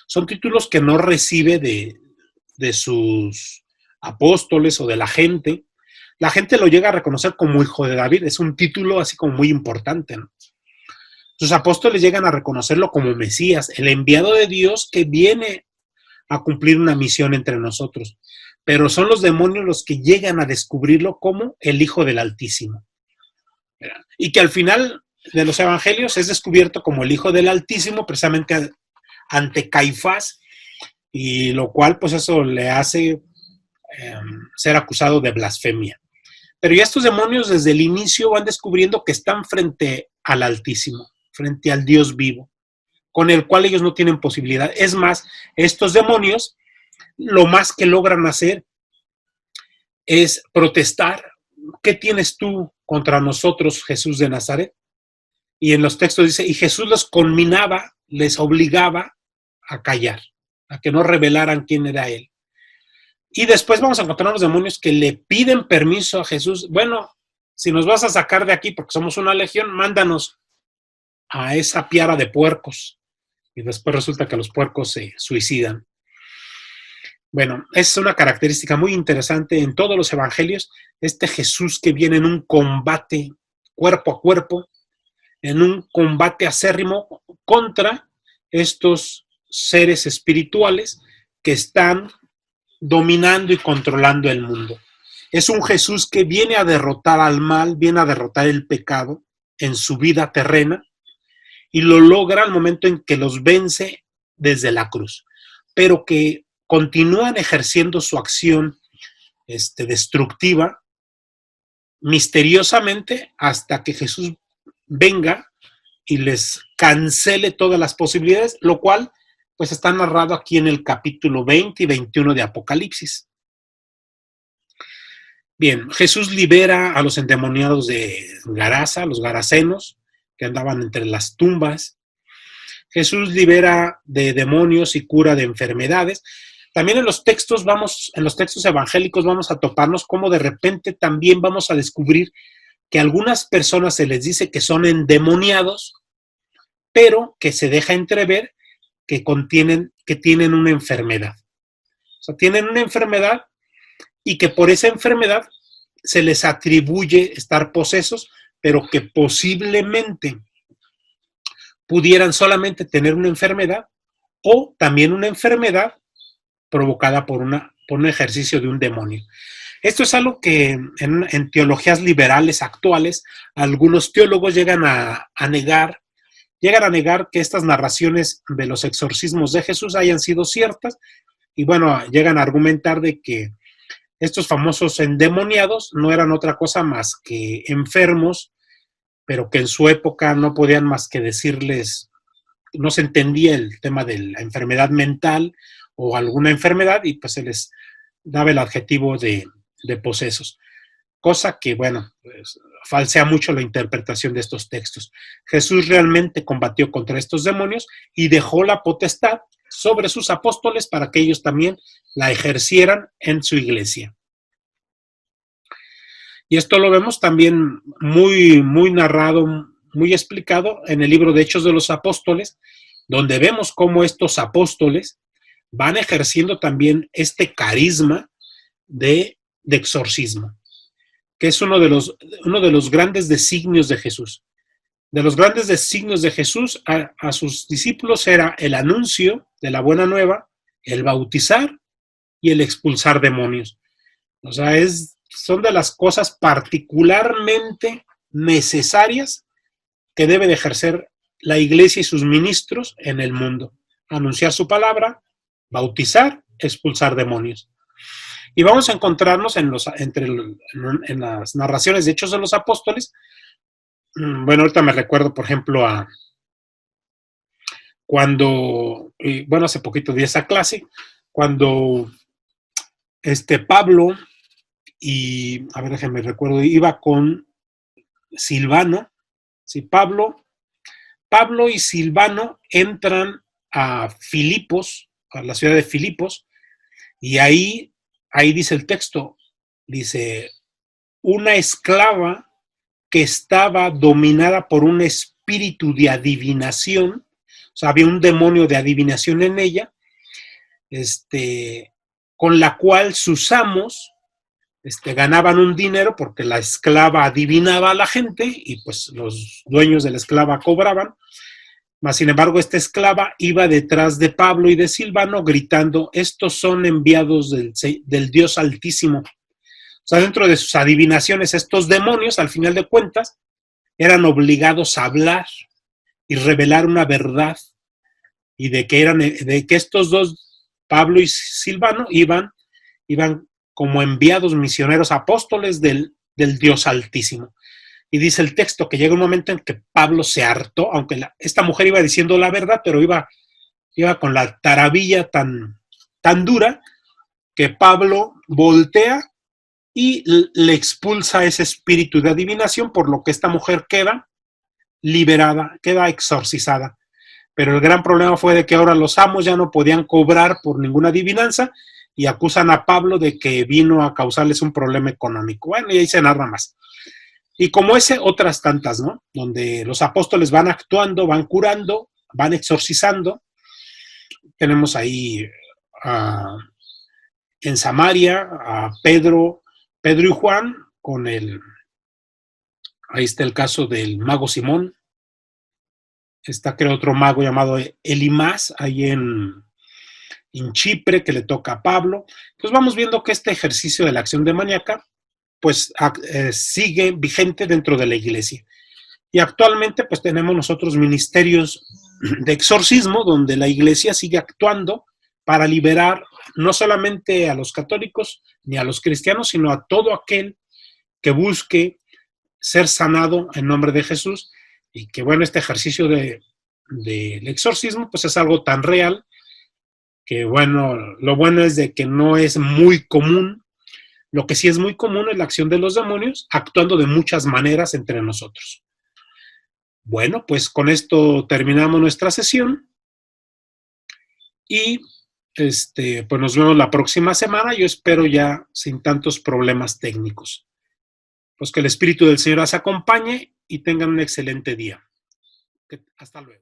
Son títulos que no recibe de sus apóstoles o de la gente. La gente lo llega a reconocer como Hijo de David, es un título así como muy importante, ¿no? Sus apóstoles llegan a reconocerlo como Mesías, el enviado de Dios que viene a cumplir una misión entre nosotros. Pero son los demonios los que llegan a descubrirlo como el Hijo del Altísimo. Y que al final de los evangelios es descubierto como el Hijo del Altísimo precisamente ante Caifás, y lo cual pues eso le hace ser acusado de blasfemia. Pero ya estos demonios desde el inicio van descubriendo que están frente al Altísimo, frente al Dios vivo, con el cual ellos no tienen posibilidad. Es más, estos demonios lo más que logran hacer es protestar. ¿Qué tienes tú contra nosotros, Jesús de Nazaret? Y en los textos dice, y Jesús los conminaba, les obligaba a callar, a que no revelaran quién era él. Y después vamos a encontrar los demonios que le piden permiso a Jesús. Bueno, si nos vas a sacar de aquí porque somos una legión, mándanos a esa piara de puercos. Y después resulta que los puercos se suicidan. Bueno, es una característica muy interesante en todos los evangelios, este Jesús que viene en un combate cuerpo a cuerpo, en un combate acérrimo contra estos seres espirituales que están dominando y controlando el mundo. Es un Jesús que viene a derrotar al mal, viene a derrotar el pecado en su vida terrena y lo logra al momento en que los vence desde la cruz, pero que continúan ejerciendo su acción destructiva misteriosamente hasta que Jesús venga y les cancele todas las posibilidades, lo cual pues está narrado aquí en el capítulo 20 y 21 de Apocalipsis. Bien, Jesús libera a los endemoniados de Garasa, los garasenos, que andaban entre las tumbas. Jesús libera de demonios y cura de enfermedades. También en los textos evangélicos vamos a toparnos como de repente también vamos a descubrir que a algunas personas se les dice que son endemoniados, pero que se deja entrever que tienen una enfermedad. O sea, tienen una enfermedad y que por esa enfermedad se les atribuye estar posesos, pero que posiblemente pudieran solamente tener una enfermedad o también una enfermedad provocada por un ejercicio de un demonio. Esto es algo que en teologías liberales actuales algunos teólogos llegan a negar que estas narraciones de los exorcismos de Jesús hayan sido ciertas y bueno, llegan a argumentar de que estos famosos endemoniados no eran otra cosa más que enfermos pero que en su época no podían más que decirles, no se entendía el tema de la enfermedad mental o alguna enfermedad y pues se les daba el adjetivo de posesos. Cosa que, bueno, pues, falsea mucho la interpretación de estos textos. Jesús realmente combatió contra estos demonios y dejó la potestad sobre sus apóstoles para que ellos también la ejercieran en su iglesia. Y esto lo vemos también muy narrado, muy explicado en el libro de Hechos de los Apóstoles, donde vemos cómo estos apóstoles van ejerciendo también este carisma de exorcismo, que es uno de los grandes designios de Jesús. De los grandes designios de Jesús a sus discípulos era el anuncio de la buena nueva, el bautizar y el expulsar demonios. O sea, son de las cosas particularmente necesarias que debe de ejercer la iglesia y sus ministros en el mundo. Anunciar su palabra, bautizar, expulsar demonios. Y vamos a encontrarnos en las narraciones de Hechos de los Apóstoles. Bueno, ahorita me recuerdo, por ejemplo, a cuando, bueno, hace poquito di esa clase, cuando Pablo y, a ver, déjenme recuerdo, iba con Silvano, sí, Pablo y Silvano entran a Filipos, a la ciudad de Filipos, y ahí dice el texto, dice, una esclava que estaba dominada por un espíritu de adivinación, o sea, había un demonio de adivinación en ella, con la cual sus amos ganaban un dinero porque la esclava adivinaba a la gente y pues los dueños de la esclava cobraban. Mas, sin embargo, esta esclava iba detrás de Pablo y de Silvano gritando, estos son enviados del Dios Altísimo. O sea, dentro de sus adivinaciones, estos demonios, al final de cuentas, eran obligados a hablar y revelar una verdad y de que estos dos, Pablo y Silvano, iban como enviados misioneros apóstoles del Dios Altísimo. Y dice el texto que llega un momento en que Pablo se hartó, aunque esta mujer iba diciendo la verdad, pero iba con la taravilla tan dura que Pablo voltea y le expulsa ese espíritu de adivinación, por lo que esta mujer queda liberada, queda exorcizada. Pero el gran problema fue de que ahora los amos ya no podían cobrar por ninguna adivinanza y acusan a Pablo de que vino a causarles un problema económico. Bueno, y ahí se narra más. Y como otras tantas, ¿no? Donde los apóstoles van actuando, van curando, van exorcizando. Tenemos ahí en Samaria a Pedro y Juan ahí está el caso del mago Simón. Está, creo, otro mago llamado Elimás, ahí en Chipre, que le toca a Pablo. Pues vamos viendo que este ejercicio de la acción demoníaca pues sigue vigente dentro de la iglesia. Y actualmente pues tenemos nosotros ministerios de exorcismo donde la iglesia sigue actuando para liberar no solamente a los católicos ni a los cristianos, sino a todo aquel que busque ser sanado en nombre de Jesús. Y que bueno, este ejercicio del exorcismo pues es algo tan real que bueno, lo bueno es de que no es muy común. Lo que sí es muy común es la acción de los demonios actuando de muchas maneras entre nosotros. Bueno, pues con esto terminamos nuestra sesión y pues nos vemos la próxima semana. Yo espero ya sin tantos problemas técnicos. Pues que el Espíritu del Señor las acompañe y tengan un excelente día. Hasta luego.